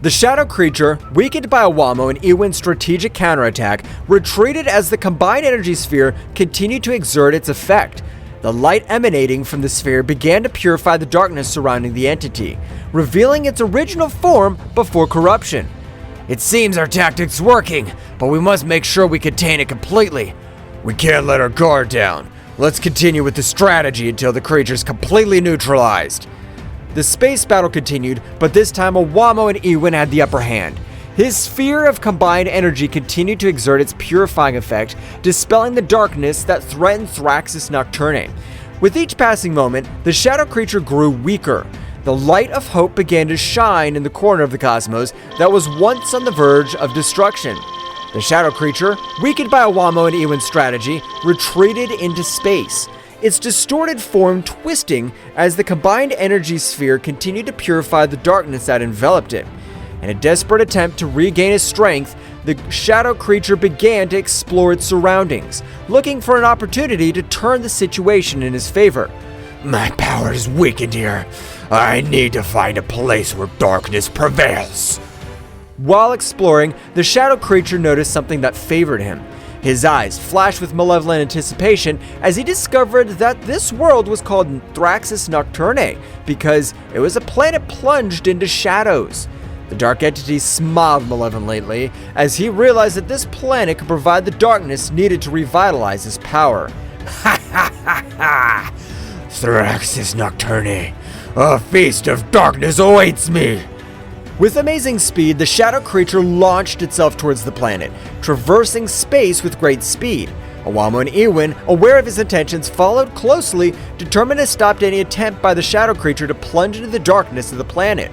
The shadow creature, weakened by Owamo and Ewan's strategic counterattack, retreated as the combined energy sphere continued to exert its effect. The light emanating from the sphere began to purify the darkness surrounding the entity, revealing its original form before corruption. It seems our tactic's working, but we must make sure we contain it completely. We can't let our guard down. Let's continue with the strategy until the creature's completely neutralized. The space battle continued, but this time Owamo and Ewan had the upper hand. His sphere of combined energy continued to exert its purifying effect, dispelling the darkness that threatened Thraxis Nocturne. With each passing moment, the shadow creature grew weaker. The light of hope began to shine in the corner of the cosmos that was once on the verge of destruction. The shadow creature, weakened by Owamo and Ewan's strategy, retreated into space, its distorted form twisting as the combined energy sphere continued to purify the darkness that enveloped it. In a desperate attempt to regain his strength, the shadow creature began to explore its surroundings, looking for an opportunity to turn the situation in his favor. My power is weakened here. I need to find a place where darkness prevails. While exploring, the shadow creature noticed something that favored him. His eyes flashed with malevolent anticipation as he discovered that this world was called Thraxis Nocturne because it was a planet plunged into shadows. The dark entity smiled malevolently as he realized that this planet could provide the darkness needed to revitalize his power. Ha ha ha ha! Thraxis Nocturne, a feast of darkness awaits me! With amazing speed, the shadow creature launched itself towards the planet, traversing space with great speed. Awamo and Ewin, aware of his intentions, followed closely, determined to stop any attempt by the shadow creature to plunge into the darkness of the planet.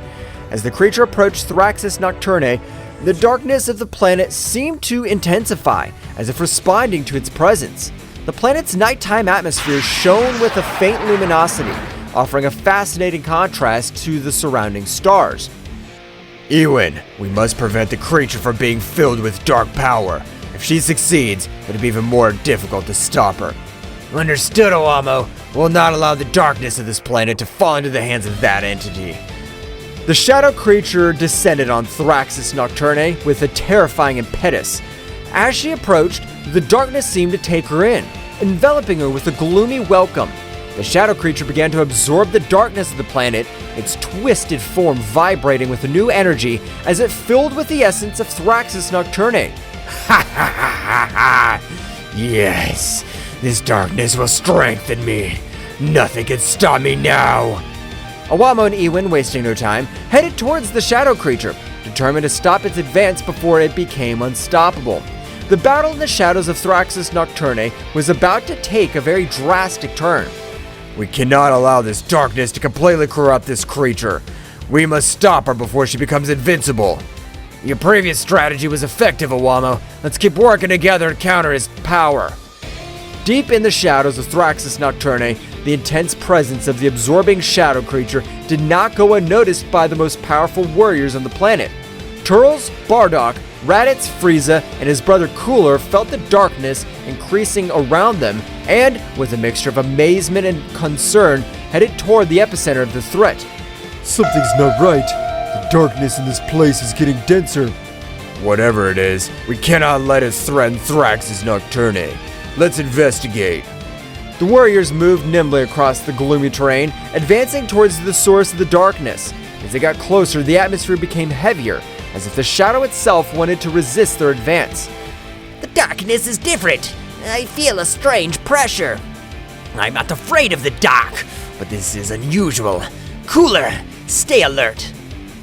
As the creature approached Thraxis Nocturne, the darkness of the planet seemed to intensify, as if responding to its presence. The planet's nighttime atmosphere shone with a faint luminosity, offering a fascinating contrast to the surrounding stars. Ewin, we must prevent the creature from being filled with dark power. If she succeeds, it'll be even more difficult to stop her. Understood, Awamo. We'll not allow the darkness of this planet to fall into the hands of that entity. The shadow creature descended on Thraxis Nocturne with a terrifying impetus. As she approached, the darkness seemed to take her in, enveloping her with a gloomy welcome. The shadow creature began to absorb the darkness of the planet, its twisted form vibrating with a new energy as it filled with the essence of Thraxis Nocturne. Ha ha ha ha ha! Yes, this darkness will strengthen me. Nothing can stop me now. Awamo and Ewin, wasting no time, headed towards the shadow creature, determined to stop its advance before it became unstoppable. The battle in the shadows of Thraxis Nocturne was about to take a very drastic turn. We cannot allow this darkness to completely corrupt this creature. We must stop her before she becomes invincible. Your previous strategy was effective, Awamo. Let's keep working together to counter his power. Deep in the shadows of Thraxis Nocturne, the intense presence of the absorbing shadow creature did not go unnoticed by the most powerful warriors on the planet. Turles, Bardock, Raditz, Frieza, and his brother Cooler felt the darkness increasing around them and, with a mixture of amazement and concern, headed toward the epicenter of the threat. Something's not right. The darkness in this place is getting denser. Whatever it is, we cannot let it threaten Thraxis Nocturne. Let's investigate. The warriors moved nimbly across the gloomy terrain, advancing towards the source of the darkness. As they got closer, the atmosphere became heavier, as if the shadow itself wanted to resist their advance. The darkness is different. I feel a strange pressure. I'm not afraid of the dark, but this is unusual. Cooler, stay alert.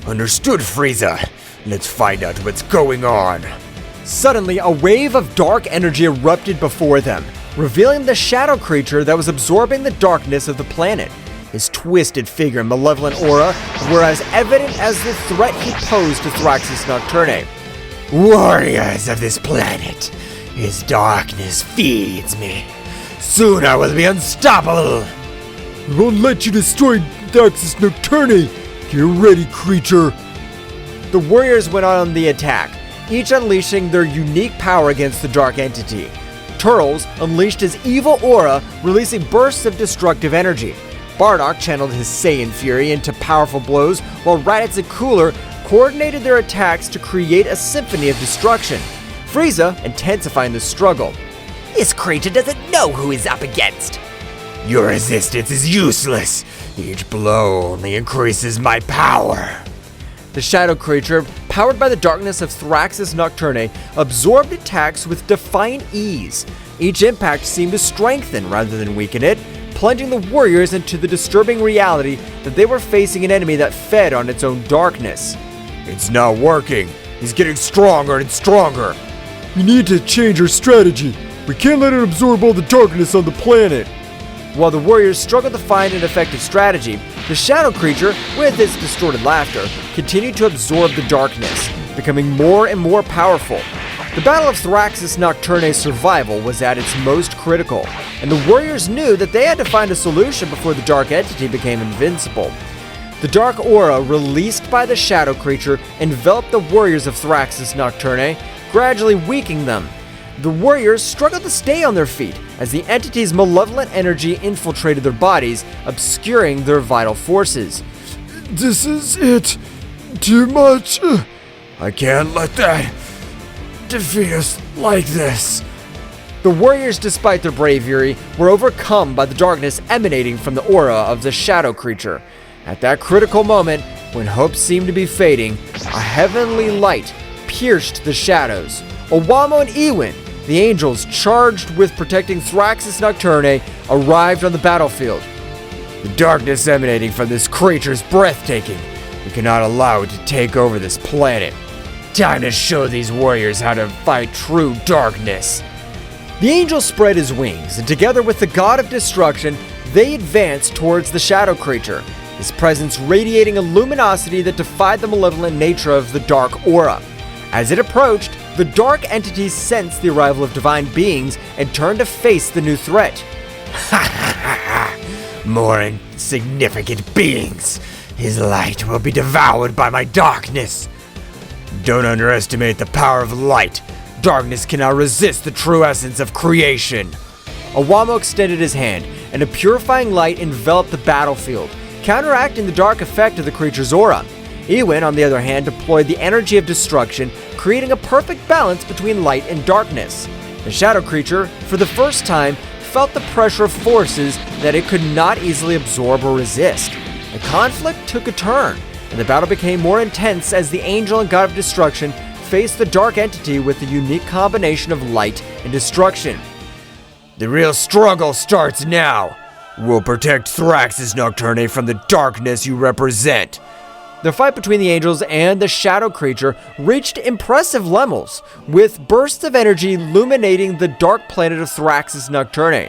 Understood, Frieza. Let's find out what's going on. Suddenly, a wave of dark energy erupted before them, revealing the shadow creature that was absorbing the darkness of the planet. His twisted figure and malevolent aura were as evident as the threat he posed to Thraxis Nocturne. Warriors of this planet, his darkness feeds me. Soon I will be unstoppable. We won't let you destroy Thraxis Nocturne. Get ready, creature. The warriors went on the attack, each unleashing their unique power against the dark entity. Turles unleashed his evil aura, releasing bursts of destructive energy. Bardock channeled his Saiyan fury into powerful blows, while Raditz and Cooler coordinated their attacks to create a symphony of destruction. Frieza intensifying the struggle. This creature doesn't know who he's up against. Your resistance is useless. Each blow only increases my power. The shadow creature, powered by the darkness of Thraxis Nocturne, absorbed attacks with defiant ease. Each impact seemed to strengthen rather than weaken it, plunging the warriors into the disturbing reality that they were facing an enemy that fed on its own darkness. It's not working. He's getting stronger and stronger. We need to change our strategy. We can't let it absorb all the darkness on the planet. While the warriors struggled to find an effective strategy, the shadow creature, with its distorted laughter, continued to absorb the darkness, becoming more and more powerful. The Battle of Thraxis Nocturne's survival was at its most critical, and the warriors knew that they had to find a solution before the dark entity became invincible. The dark aura released by the shadow creature enveloped the warriors of Thraxis Nocturne, gradually weakening them. The warriors struggled to stay on their feet as the entity's malevolent energy infiltrated their bodies, obscuring their vital forces. This is it. Too much. I can't let that defeat us like this. The warriors, despite their bravery, were overcome by the darkness emanating from the aura of the shadow creature. At that critical moment, when hope seemed to be fading, a heavenly light pierced the shadows. Owamo and Ewin, the angels charged with protecting Thraxis Nocturne, arrived on the battlefield. The darkness emanating from this creature is breathtaking. We cannot allow it to take over this planet. Time to show these warriors how to fight true darkness. The angel spread his wings, and together with the god of destruction, they advanced towards the shadow creature, his presence radiating a luminosity that defied the malevolent nature of the dark aura. As it approached, the dark entities sensed the arrival of divine beings and turned to face the new threat. More insignificant beings. His light will be devoured by my darkness. Don't underestimate the power of light. Darkness cannot resist the true essence of creation. Owamo extended his hand, and a purifying light enveloped the battlefield, counteracting the dark effect of the creature's aura. Ewin, on the other hand, deployed the energy of destruction, creating a perfect balance between light and darkness. The shadow creature, for the first time, felt the pressure of forces that it could not easily absorb or resist. The conflict took a turn, and the battle became more intense as the angel and god of destruction faced the dark entity with a unique combination of light and destruction. The real struggle starts now. We'll protect Thraxis Nocturne from the darkness you represent. The fight between the angels and the shadow creature reached impressive levels, with bursts of energy illuminating the dark planet of Thraxis Nocturne.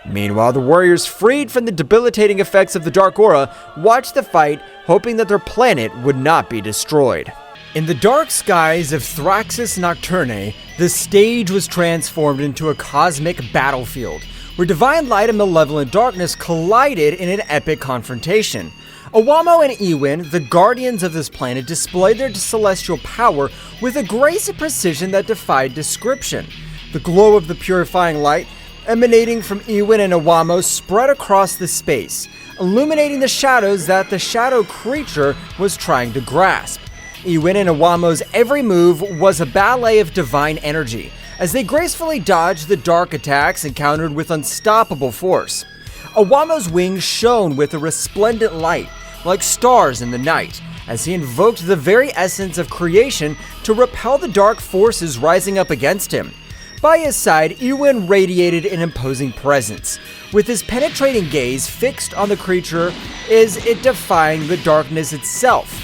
Meanwhile, the warriors, freed from the debilitating effects of the dark aura, watched the fight, hoping that their planet would not be destroyed. In the dark skies of Thraxis Nocturne, the stage was transformed into a cosmic battlefield, where divine light and malevolent darkness collided in an epic confrontation. Owamo and Ewin, the guardians of this planet, displayed their celestial power with a grace and precision that defied description. The glow of the purifying light emanating from Ewin and Owamo spread across the space, illuminating the shadows that the shadow creature was trying to grasp. Ewin and Owamo's every move was a ballet of divine energy, as they gracefully dodged the dark attacks encountered with unstoppable force. Owamo's wings shone with a resplendent light, like stars in the night, as he invoked the very essence of creation to repel the dark forces rising up against him. By his side, Ewin radiated an imposing presence, with his penetrating gaze fixed on the creature as it defying the darkness itself.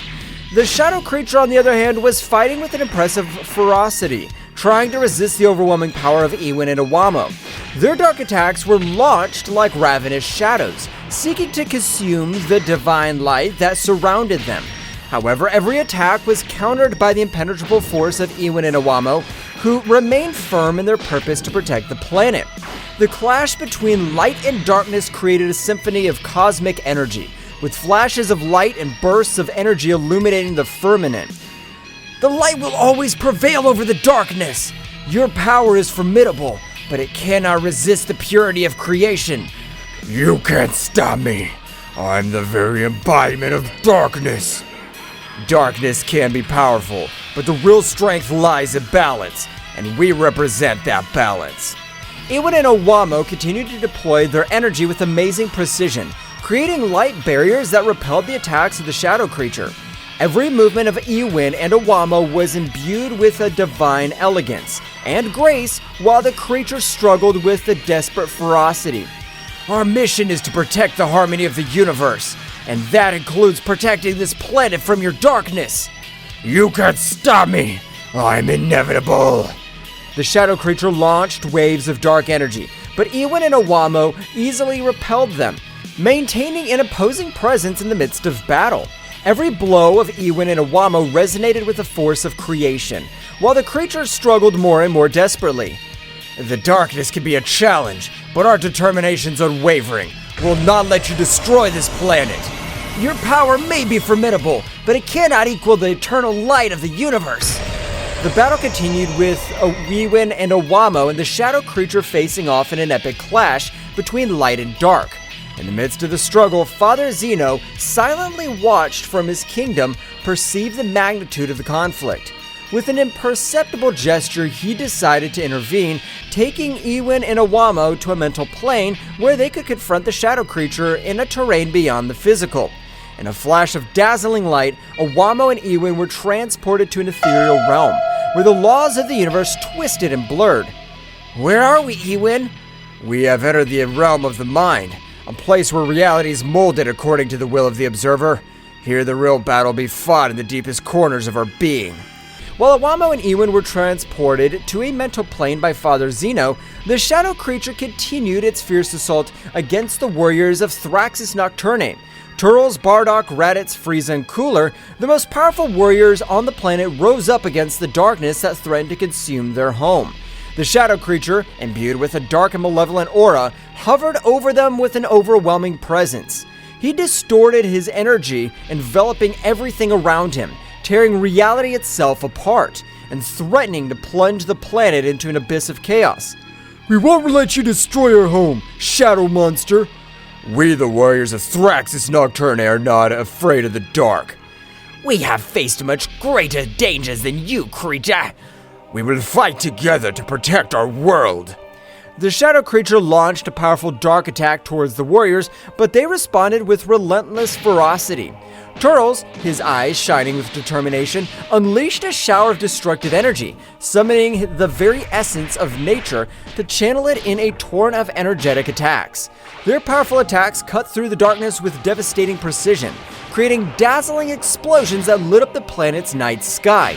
The shadow creature, on the other hand, was fighting with an impressive ferocity, trying to resist the overwhelming power of Ewin and Owamo. Their dark attacks were launched like ravenous shadows, seeking to consume the divine light that surrounded them. However, every attack was countered by the impenetrable force of Ewin and Owamo, who remained firm in their purpose to protect the planet. The clash between light and darkness created a symphony of cosmic energy, with flashes of light and bursts of energy illuminating the firmament. The light will always prevail over the darkness. Your power is formidable, but it cannot resist the purity of creation. You can't stop me. I'm the very embodiment of darkness. Darkness can be powerful, but the real strength lies in balance, and we represent that balance. Ewin and Owamo continued to deploy their energy with amazing precision, creating light barriers that repelled the attacks of the shadow creature. Every movement of Ewin and Owamo was imbued with a divine elegance and grace, while the creature struggled with a desperate ferocity. Our mission is to protect the harmony of the universe, and that includes protecting this planet from your darkness. You can't stop me. I'm inevitable. The shadow creature launched waves of dark energy, but Ewin and Owamo easily repelled them, maintaining an opposing presence in the midst of battle. Every blow of Ewin and Owamo resonated with the force of creation, while the creature struggled more and more desperately. The darkness can be a challenge, but our determination's unwavering. We'll not let you destroy this planet. Your power may be formidable, but it cannot equal the eternal light of the universe. The battle continued with Ewin and Owamo and the shadow creature facing off in an epic clash between light and dark. In the midst of the struggle, Father Zeno silently watched from his kingdom, perceived the magnitude of the conflict. With an imperceptible gesture, he decided to intervene, taking Ewin and Owamo to a mental plane where they could confront the shadow creature in a terrain beyond the physical. In a flash of dazzling light, Owamo and Ewin were transported to an ethereal realm, where the laws of the universe twisted and blurred. Where are we, Ewin? We have entered the realm of the mind, a place where reality is molded according to the will of the observer. Here the real battle be fought in the deepest corners of our being. While Owamo and Ewin were transported to a mental plane by Father Zeno, the shadow creature continued its fierce assault against the warriors of Thraxis Nocturne. Turles, Bardock, Raditz, Frieza, and Cooler, the most powerful warriors on the planet, rose up against the darkness that threatened to consume their home. The shadow creature, imbued with a dark and malevolent aura, hovered over them with an overwhelming presence. He distorted his energy, enveloping everything around him, tearing reality itself apart, and threatening to plunge the planet into an abyss of chaos. We won't let you destroy our home, shadow monster. We, the warriors of Thraxis Nocturne, are not afraid of the dark. We have faced much greater dangers than you, creature. We will fight together to protect our world. The shadow creature launched a powerful dark attack towards the warriors, but they responded with relentless ferocity. Turles, his eyes shining with determination, unleashed a shower of destructive energy, summoning the very essence of nature to channel it in a torrent of energetic attacks. Their powerful attacks cut through the darkness with devastating precision, creating dazzling explosions that lit up the planet's night sky.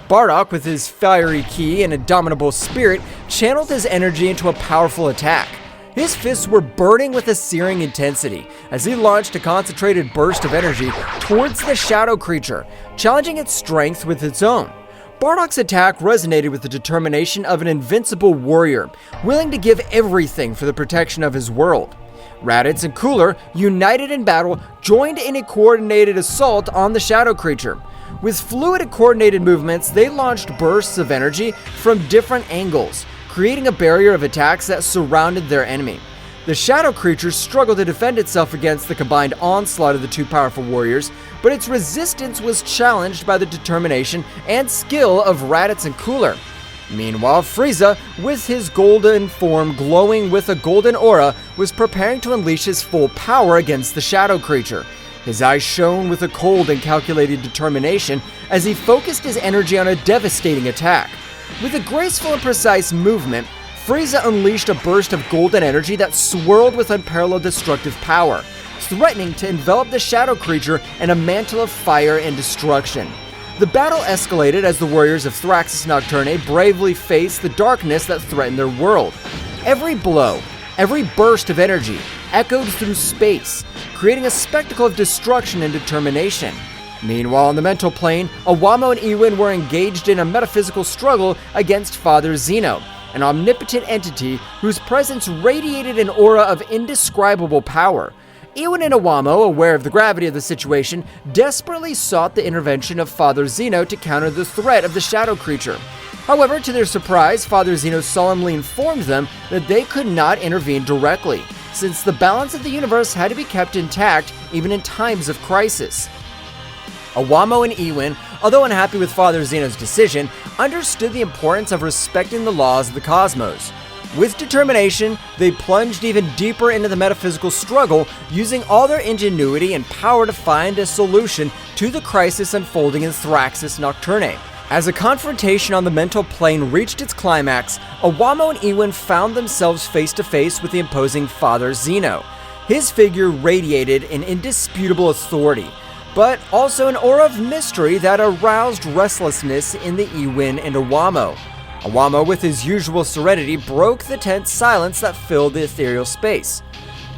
Bardock, with his fiery ki and indomitable spirit, channeled his energy into a powerful attack. His fists were burning with a searing intensity as he launched a concentrated burst of energy towards the shadow creature, challenging its strength with its own. Bardock's attack resonated with the determination of an invincible warrior, willing to give everything for the protection of his world. Raditz and Cooler, united in battle, joined in a coordinated assault on the shadow creature. With fluid and coordinated movements, they launched bursts of energy from different angles, creating a barrier of attacks that surrounded their enemy. The shadow creature struggled to defend itself against the combined onslaught of the two powerful warriors, but its resistance was challenged by the determination and skill of Raditz and Cooler. Meanwhile, Frieza, with his golden form glowing with a golden aura, was preparing to unleash his full power against the shadow creature. His eyes shone with a cold and calculated determination as he focused his energy on a devastating attack. With a graceful and precise movement, Frieza unleashed a burst of golden energy that swirled with unparalleled destructive power, threatening to envelop the shadow creature in a mantle of fire and destruction. The battle escalated as the warriors of Thraxis Nocturne bravely faced the darkness that threatened their world. Every blow, every burst of energy echoed through space, creating a spectacle of destruction and determination. Meanwhile, on the mental plane, Owamo and Ewin were engaged in a metaphysical struggle against Father Zeno, an omnipotent entity whose presence radiated an aura of indescribable power. Ewin and Owamo, aware of the gravity of the situation, desperately sought the intervention of Father Zeno to counter the threat of the shadow creature. However, to their surprise, Father Zeno solemnly informed them that they could not intervene directly, since the balance of the universe had to be kept intact even in times of crisis. Owamo and Ewin, although unhappy with Father Zeno's decision, understood the importance of respecting the laws of the cosmos. With determination, they plunged even deeper into the metaphysical struggle, using all their ingenuity and power to find a solution to the crisis unfolding in Thraxis Nocturne. As a confrontation on the mental plane reached its climax, Owamo and Ewin found themselves face to face with the imposing Father Zeno. His figure radiated an indisputable authority, but also an aura of mystery that aroused restlessness in the Ewin and Owamo. Owamo, with his usual serenity, broke the tense silence that filled the ethereal space.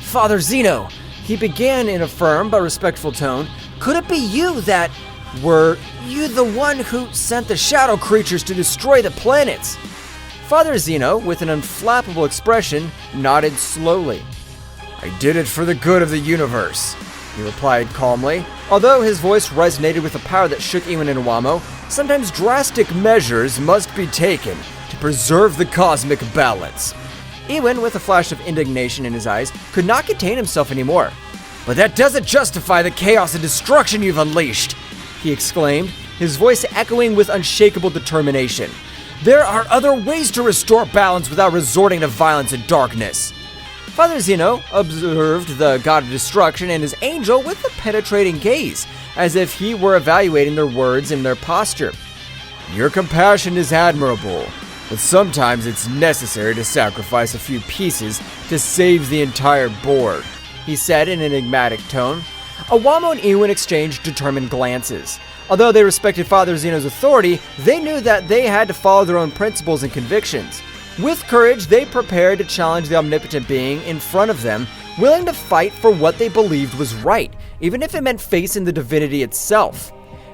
"Father Zeno," he began in a firm but respectful tone, "could it be you that... Were you the one who sent the shadow creatures to destroy the planets?" Father Zeno, with an unflappable expression, nodded slowly. "I did it for the good of the universe," he replied calmly. Although his voice resonated with a power that shook Ewin and Owamo, sometimes drastic measures must be taken to preserve the cosmic balance. Ewan, with a flash of indignation in his eyes, could not contain himself anymore. But that doesn't justify the chaos and destruction you've unleashed, he exclaimed, his voice echoing with unshakable determination. There are other ways to restore balance without resorting to violence and darkness. Father Zeno observed the god of destruction and his angel with a penetrating gaze, as if he were evaluating their words and their posture. Your compassion is admirable, but sometimes it's necessary to sacrifice a few pieces to save the entire board, he said in an enigmatic tone. Awamo and Ewan exchanged determined glances. Although they respected Father Zeno's authority, they knew that they had to follow their own principles and convictions. With courage, they prepared to challenge the omnipotent being in front of them, willing to fight for what they believed was right, even if it meant facing the divinity itself.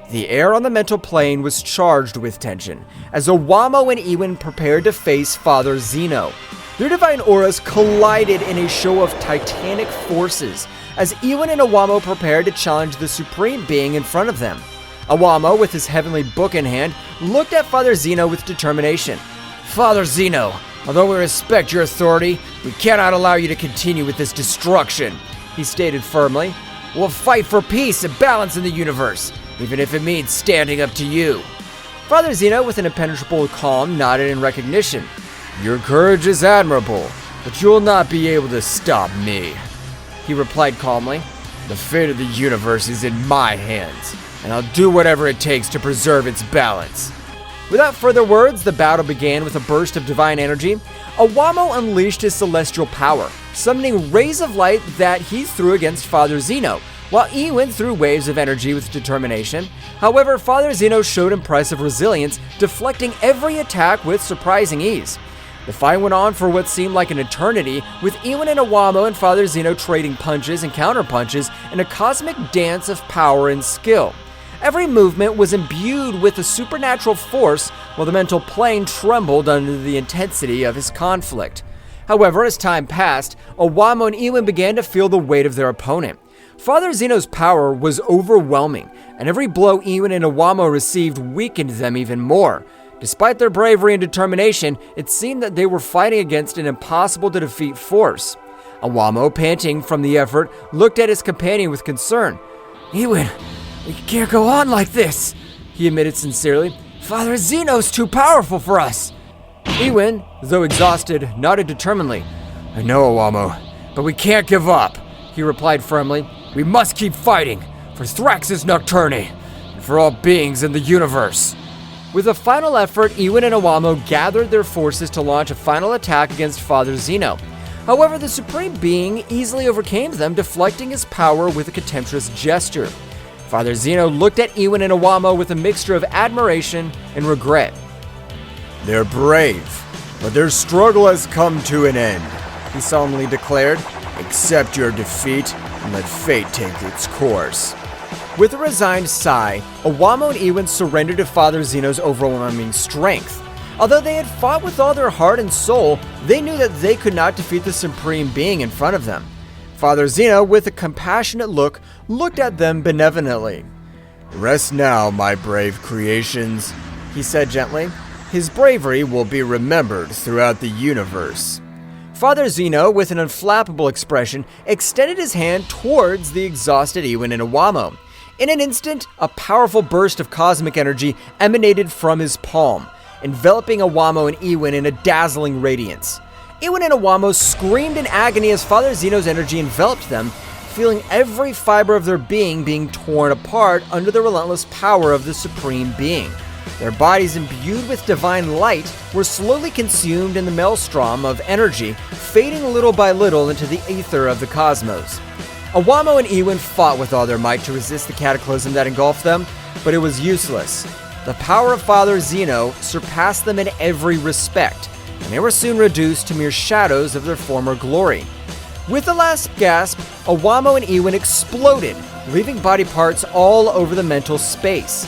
The air on the mental plane was charged with tension, as Awamo and Ewan prepared to face Father Zeno. Their divine auras collided in a show of titanic forces, as Ewan and Awamo prepared to challenge the supreme being in front of them. Awamo, with his heavenly book in hand, looked at Father Zeno with determination. Father Zeno, although we respect your authority, we cannot allow you to continue with this destruction, he stated firmly. We'll fight for peace and balance in the universe, even if it means standing up to you. Father Zeno, with an impenetrable calm, nodded in recognition. Your courage is admirable, but you will not be able to stop me, he replied calmly. The fate of the universe is in my hands, and I'll do whatever it takes to preserve its balance. Without further words, the battle began with a burst of divine energy. Awamo unleashed his celestial power, summoning rays of light that he threw against Father Zeno, while Ewan threw waves of energy with determination. However, Father Zeno showed impressive resilience, deflecting every attack with surprising ease. The fight went on for what seemed like an eternity, with Ewan and Awamo and Father Zeno trading punches and counterpunches in a cosmic dance of power and skill. Every movement was imbued with a supernatural force, while the mental plane trembled under the intensity of his conflict. However, as time passed, Awamo and Ewan began to feel the weight of their opponent. Father Zeno's power was overwhelming, and every blow Ewan and Awamo received weakened them even more. Despite their bravery and determination, it seemed that they were fighting against an impossible-to-defeat force. Awamo, panting from the effort, looked at his companion with concern. Ewan, we can't go on like this, he admitted sincerely. Father Zeno's too powerful for us. Ewan, though exhausted, nodded determinedly. I know, Awamo, but we can't give up, he replied firmly. We must keep fighting, for Thraxis Nocturne, and for all beings in the universe. With a final effort, Ewan and Awamo gathered their forces to launch a final attack against Father Zeno. However, the Supreme Being easily overcame them, deflecting his power with a contemptuous gesture. Father Zeno looked at Ewan and Awamo with a mixture of admiration and regret. They're brave, but their struggle has come to an end, he solemnly declared. Accept your defeat and let fate take its course. With a resigned sigh, Awamo and Ewan surrendered to Father Zeno's overwhelming strength. Although they had fought with all their heart and soul, they knew that they could not defeat the Supreme Being in front of them. Father Zeno, with a compassionate look, looked at them benevolently. Rest now, my brave creations, he said gently. His bravery will be remembered throughout the universe. Father Zeno, with an unflappable expression, extended his hand towards the exhausted Ewan and Awamo. In an instant, a powerful burst of cosmic energy emanated from his palm, enveloping Awamo and Ewan in a dazzling radiance. Ewan and Awamo screamed in agony as Father Zeno's energy enveloped them, feeling every fiber of their being torn apart under the relentless power of the Supreme Being. Their bodies, imbued with divine light, were slowly consumed in the maelstrom of energy, fading little by little into the aether of the cosmos. Awamo and Ewan fought with all their might to resist the cataclysm that engulfed them, but it was useless. The power of Father Zeno surpassed them in every respect, and they were soon reduced to mere shadows of their former glory. With the last gasp, Awamo and Ewan exploded, leaving body parts all over the mental space,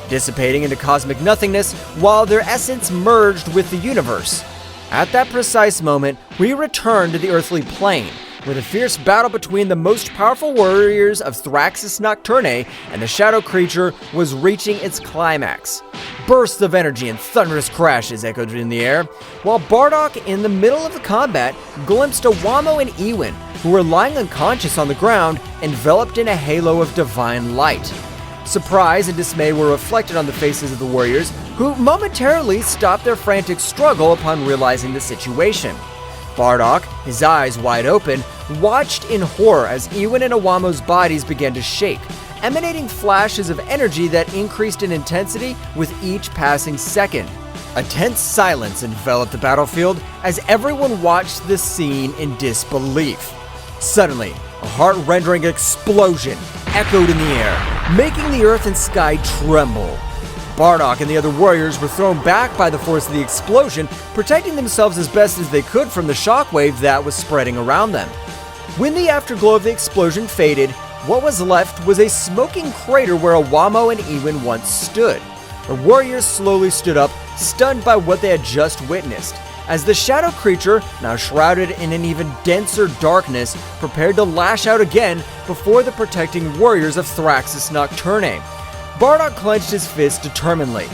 dissipating into cosmic nothingness while their essence merged with the universe. At that precise moment, we returned to the earthly plane, where the fierce battle between the most powerful warriors of Thraxis Nocturne and the shadow creature was reaching its climax. Bursts of energy and thunderous crashes echoed in the air, while Bardock, in the middle of the combat, glimpsed Wamo and Ewin, who were lying unconscious on the ground, enveloped in a halo of divine light. Surprise and dismay were reflected on the faces of the warriors, who momentarily stopped their frantic struggle upon realizing the situation. Bardock, his eyes wide open, watched in horror as Ewin and Awamo's bodies began to shake, emanating flashes of energy that increased in intensity with each passing second. A tense silence enveloped the battlefield as everyone watched the scene in disbelief. Suddenly, a heart-rending explosion echoed in the air, making the earth and sky tremble. Bardock and the other warriors were thrown back by the force of the explosion, protecting themselves as best as they could from the shockwave that was spreading around them. When the afterglow of the explosion faded, what was left was a smoking crater where Awamo and Ewin once stood. The warriors slowly stood up, stunned by what they had just witnessed, as the shadow creature, now shrouded in an even denser darkness, prepared to lash out again before the protecting warriors of Thraxis Nocturne. Bardock clenched his fist determinedly,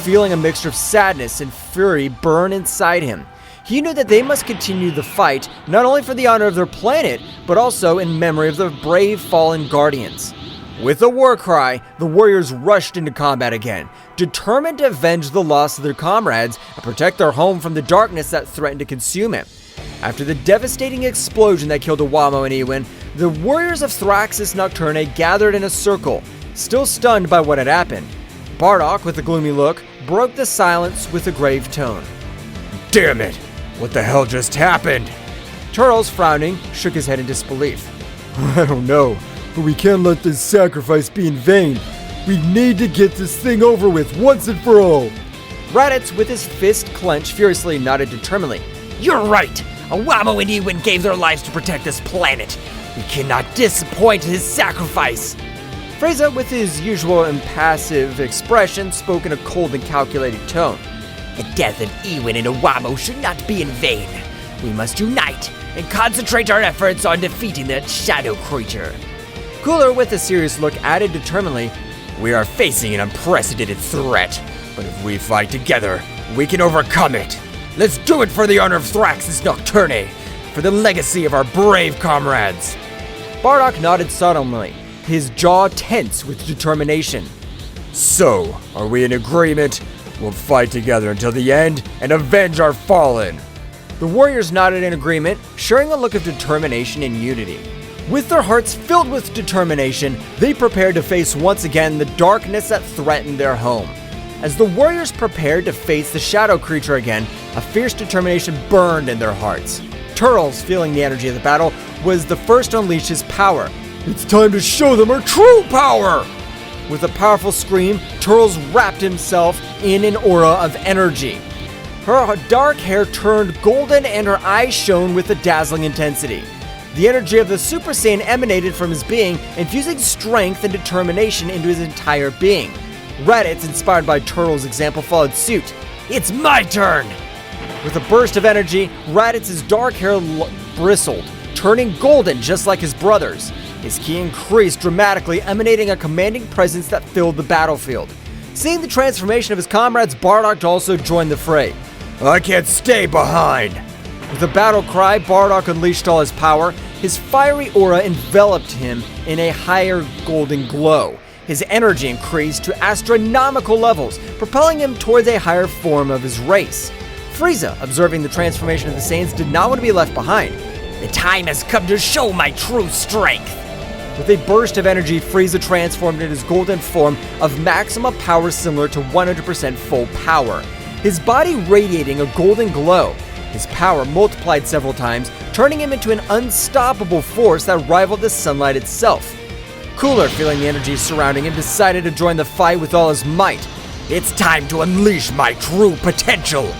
feeling a mixture of sadness and fury burn inside him. He knew that they must continue the fight, not only for the honor of their planet, but also in memory of the brave fallen guardians. With a war cry, the warriors rushed into combat again, determined to avenge the loss of their comrades and protect their home from the darkness that threatened to consume it. After the devastating explosion that killed Awamo and Ewin, the warriors of Thraxis Nocturne gathered in a circle, still stunned by what had happened. Bardock, with a gloomy look, broke the silence with a grave tone. Damn it! What the hell just happened? Turtles, frowning, shook his head in disbelief. I don't know, but we can't let this sacrifice be in vain. We need to get this thing over with once and for all. Raditz, with his fist clenched, furiously nodded determinedly. You're right! Awamo and Ewin gave their lives to protect this planet. We cannot disappoint his sacrifice. Frieza, with his usual impassive expression, spoke in a cold and calculated tone. The death of Ewin and Awamo should not be in vain. We must unite and concentrate our efforts on defeating that shadow creature. Cooler, with a serious look, added determinedly, We are facing an unprecedented threat, but if we fight together, we can overcome it. Let's do it for the honor of Thraxis Nocturne, for the legacy of our brave comrades. Bardock nodded solemnly, his jaw tense with determination. So, are we in agreement? We'll fight together until the end and avenge our fallen. The warriors nodded in agreement, sharing a look of determination and unity. With their hearts filled with determination, they prepared to face once again the darkness that threatened their home. As the warriors prepared to face the shadow creature again, a fierce determination burned in their hearts. Turtles, feeling the energy of the battle, was the first to unleash his power. It's time to show them our true power! With a powerful scream, Turtles wrapped himself in an aura of energy. Her dark hair turned golden and her eyes shone with a dazzling intensity. The energy of the Super Saiyan emanated from his being, infusing strength and determination into his entire being. Raditz, inspired by Turtles' example, followed suit. It's my turn! With a burst of energy, Raditz's dark hair bristled, turning golden just like his brother's. His ki increased dramatically, emanating a commanding presence that filled the battlefield. Seeing the transformation of his comrades, Bardock also joined the fray. I can't stay behind! With a battle cry, Bardock unleashed all his power. His fiery aura enveloped him in a higher golden glow. His energy increased to astronomical levels, propelling him towards a higher form of his race. Frieza, observing the transformation of the Saiyans, did not want to be left behind. The time has come to show my true strength. With a burst of energy, Frieza transformed into his golden form of maximum power similar to 100% full power. His body radiating a golden glow. His power multiplied several times, turning him into an unstoppable force that rivaled the sunlight itself. Cooler, feeling the energy surrounding him, decided to join the fight with all his might. It's time to unleash my true potential.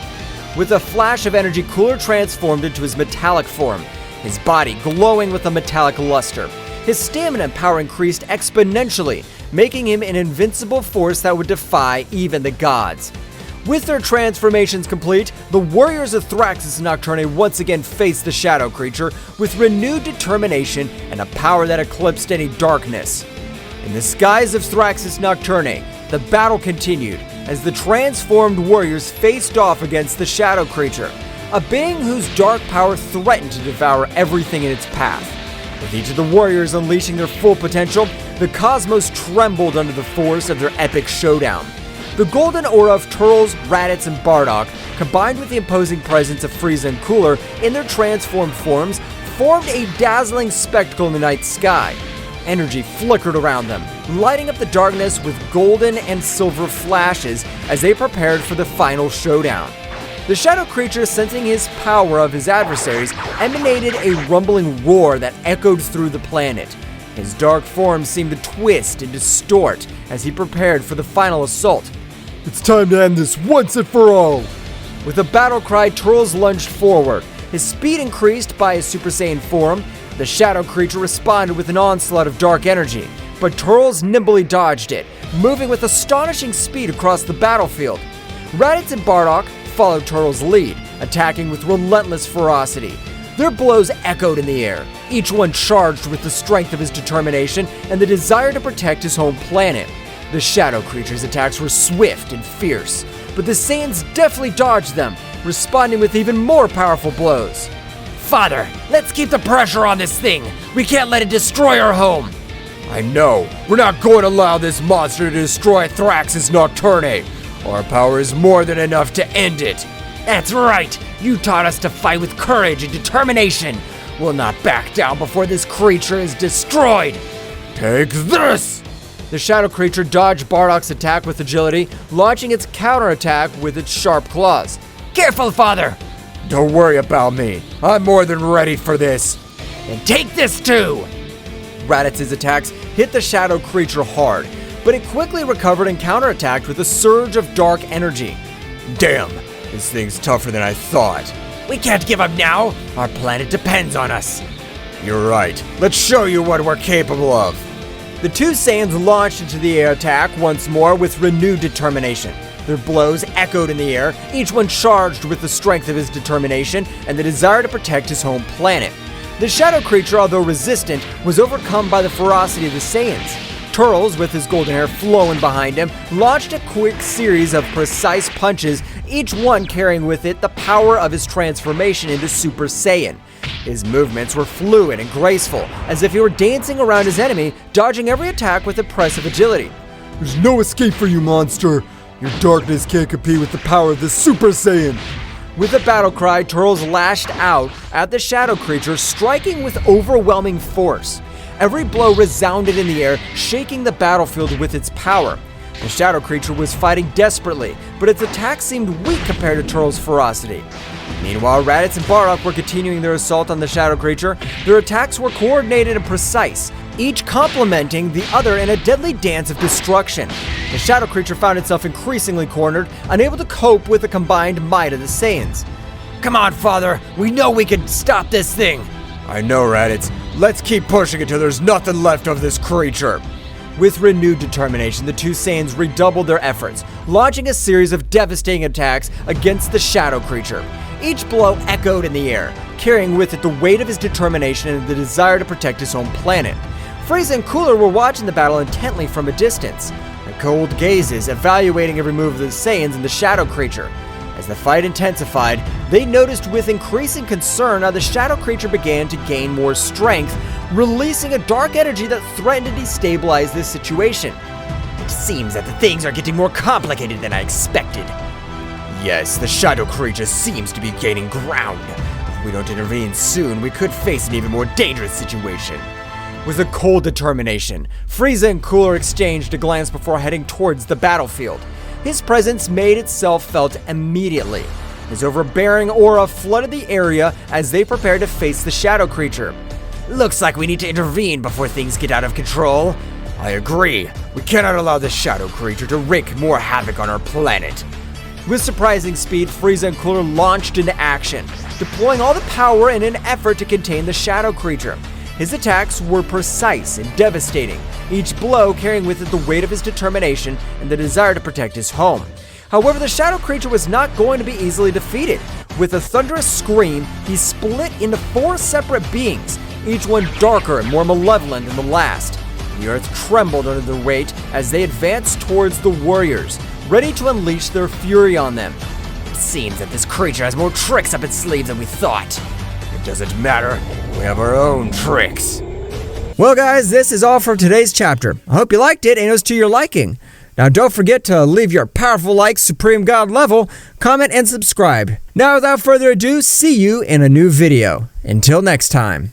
With a flash of energy, Cooler transformed into his metallic form, his body glowing with a metallic luster. His stamina and power increased exponentially, making him an invincible force that would defy even the gods. With their transformations complete, the warriors of Thraxis Nocturne once again faced the shadow creature with renewed determination and a power that eclipsed any darkness. In the skies of Thraxis Nocturne, the battle continued as the transformed warriors faced off against the shadow creature, a being whose dark power threatened to devour everything in its path. With each of the warriors unleashing their full potential, the cosmos trembled under the force of their epic showdown. The golden aura of Turles, Raditz, and Bardock, combined with the imposing presence of Frieza and Cooler in their transformed forms, formed a dazzling spectacle in the night sky. Energy flickered around them, lighting up the darkness with golden and silver flashes as they prepared for the final showdown. The shadow creature, sensing his power of his adversaries, emanated a rumbling roar that echoed through the planet. His dark form seemed to twist and distort as he prepared for the final assault. It's time to end this once and for all! With a battle cry, Turles lunged forward. His speed increased by his Super Saiyan form. The shadow creature responded with an onslaught of dark energy, but Turles nimbly dodged it, moving with astonishing speed across the battlefield. Raditz and Bardock followed Turles' lead, attacking with relentless ferocity. Their blows echoed in the air, each one charged with the strength of his determination and the desire to protect his home planet. The shadow creature's attacks were swift and fierce, but the Saiyans deftly dodged them, responding with even more powerful blows. Father, let's keep the pressure on this thing. We can't let it destroy our home. I know. We're not going to allow this monster to destroy Thraxis Nocturne. Our power is more than enough to end it. That's right. You taught us to fight with courage and determination. We'll not back down before this creature is destroyed. Take this! The shadow creature dodged Bardock's attack with agility, launching its counterattack with its sharp claws. Careful, Father. Don't worry about me. I'm more than ready for this. And take this too. Raditz's attacks hit the shadow creature hard, but it quickly recovered and counterattacked with a surge of dark energy. Damn, this thing's tougher than I thought. We can't give up now. Our planet depends on us. You're right. Let's show you what we're capable of. The two Saiyans launched into the air attack once more with renewed determination. Their blows echoed in the air, each one charged with the strength of his determination and the desire to protect his home planet. The shadow creature, although resistant, was overcome by the ferocity of the Saiyans. Turles, with his golden hair flowing behind him, launched a quick series of precise punches, each one carrying with it the power of his transformation into Super Saiyan. His movements were fluid and graceful, as if he were dancing around his enemy, dodging every attack with impressive agility. There's no escape for you, monster. Your darkness can't compete with the power of the Super Saiyan. With a battle cry, Turles lashed out at the shadow creature, striking with overwhelming force. Every blow resounded in the air, shaking the battlefield with its power. The shadow creature was fighting desperately, but its attacks seemed weak compared to Turles' ferocity. Meanwhile, Raditz and Bardock were continuing their assault on the shadow creature. Their attacks were coordinated and precise, each complementing the other in a deadly dance of destruction. The shadow creature found itself increasingly cornered, unable to cope with the combined might of the Saiyans. Come on, Father. We know we can stop this thing. I know, Raditz. Let's keep pushing until there's nothing left of this creature. With renewed determination, the two Saiyans redoubled their efforts, launching a series of devastating attacks against the shadow creature. Each blow echoed in the air, carrying with it the weight of his determination and the desire to protect his home planet. Frieza and Cooler were watching the battle intently from a distance, their cold gazes evaluating every move of the Saiyans and the shadow creature. As the fight intensified, they noticed with increasing concern how the shadow creature began to gain more strength, releasing a dark energy that threatened to destabilize this situation. It seems that the things are getting more complicated than I expected. Yes, the shadow creature seems to be gaining ground. If we don't intervene soon, we could face an even more dangerous situation. With a cold determination, Frieza and Cooler exchanged a glance before heading towards the battlefield. His presence made itself felt immediately. His overbearing aura flooded the area as they prepared to face the shadow creature. Looks like we need to intervene before things get out of control. I agree. We cannot allow the shadow creature to wreak more havoc on our planet. With surprising speed, Frieza and Cooler launched into action, deploying all the power in an effort to contain the shadow creature. His attacks were precise and devastating, each blow carrying with it the weight of his determination and the desire to protect his home. However, the shadow creature was not going to be easily defeated. With a thunderous scream, he split into 4 separate beings, each one darker and more malevolent than the last. The earth trembled under their weight as they advanced towards the warriors, ready to unleash their fury on them. It seems that this creature has more tricks up its sleeve than we thought. It doesn't matter. We have our own tricks. Well, guys, this is all for today's chapter. I hope you liked it and it was to your liking. Now, don't forget to leave your powerful like Supreme God level, comment, and subscribe. Now, without further ado, see you in a new video. Until next time.